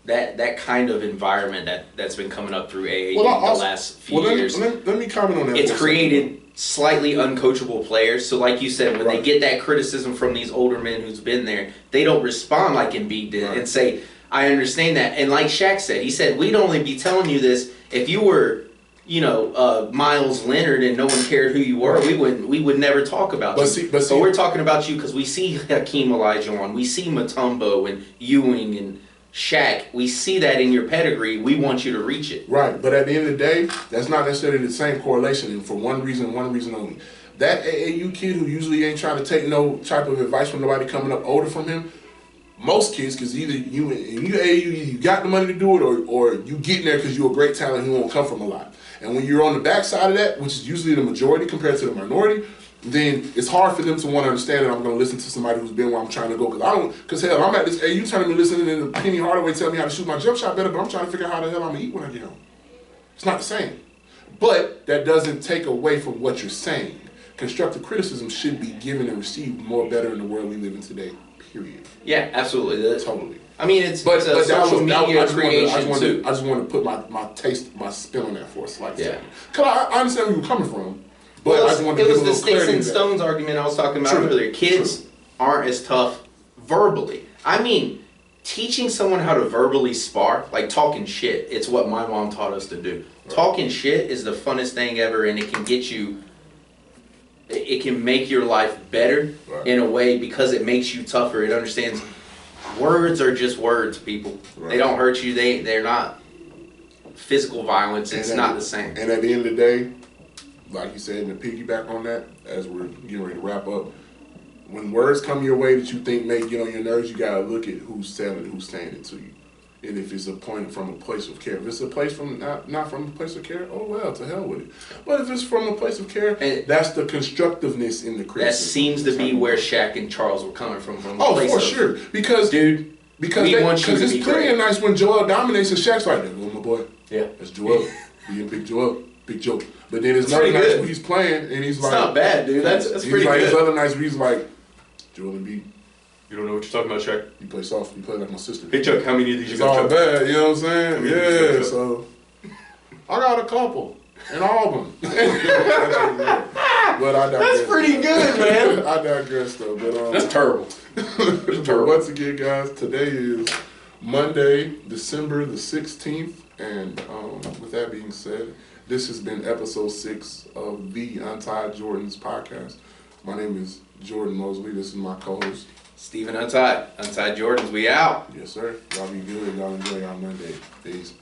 S1: That kind of environment that's been coming up through AAU the last few years.
S2: Let me comment on that.
S1: It's created slightly uncoachable players. So like you said, when they get that criticism from these older men who's been there, they don't respond like Embiid did and say, I understand that. And like Shaq said, he said, we'd only be telling you this if you were, Miles Leonard and no one cared who you were. We would never talk about you. But we're talking about you because we see Hakeem Olajuwon, we see Mutombo and Ewing and Shaq, we see that in your pedigree. We want you to reach it.
S2: Right, but at the end of the day, that's not necessarily the same correlation, and for one reason only. That AAU kid who usually ain't trying to take no type of advice from nobody coming up older from him, most kids, because either you AAU, you got the money to do it, or you getting there because you're a great talent who won't come from a lot. And when you're on the backside of that, which is usually the majority compared to the minority, then it's hard for them to want to understand that I'm going to listen to somebody who's been where I'm trying to go. Because hell, I'm at this AU tournament listening to Penny Hardaway tell me how to shoot my jump shot better, but I'm trying to figure out how the hell I'm going to eat when I get home. It's not the same. But that doesn't take away from what you're saying. Constructive criticism should be given and received more better in the world we live in today, period.
S1: Yeah, absolutely.
S2: Totally.
S1: I mean, it's a social media creation too.
S2: I just want to put my spin on that for a slight second. Because I understand where you're coming from. But
S1: it was the sticks and stones argument I was talking about earlier. Kids aren't as tough verbally. I mean, teaching someone how to verbally spar, like talking shit, it's what my mom taught us to do. Right. Talking shit is the funnest thing ever, and it can get you, it can make your life better in a way because it makes you tougher. It understands words are just words, people. Right. They don't hurt you. They're not physical violence. It's not the same.
S2: And at the end of the day, like you said, and to piggyback on that, as we're getting ready to wrap up, when words come your way that you think may get on your nerves, you gotta look at who's saying it, who's saying it to you. And if it's a point from a place of care. If it's a place from not from a place of care, oh well, to hell with it. But if it's from a place of care, that's the constructiveness in the criticism.
S1: That seems to be where Shaq and Charles were coming from
S2: oh, for sure. Because it's pretty nice when Joel dominates and Shaq's like, there go my boy.
S1: Yeah.
S2: That's Joel. Being Big Joel. Big joke. But then it's another night when he's playing and he's like...
S1: It's not bad, dude. That's pretty good.
S2: There's other nights where he's like, Joel Embiid,
S3: you don't know what you're talking about, Shaq.
S2: You play soft. You play like my sister.
S3: Hey, Chuck, how many of these you
S2: got? It's all bad, you know what I'm saying?
S3: Yeah,
S2: so... I got a couple. In Auburn. But I digress.
S1: That's pretty good, man.
S2: I digress, though. But,
S3: that's terrible. That's terrible.
S2: Once again, guys, today is Monday, December the 16th. And with that being said, this has been episode 6 of the UntiedJordans podcast. My name is Jordan Mosley. This is my co-host,
S1: Stephen Untied. UntiedJordans, we out.
S2: Yes, sir. Y'all be good. Y'all enjoy y'all Monday. Peace.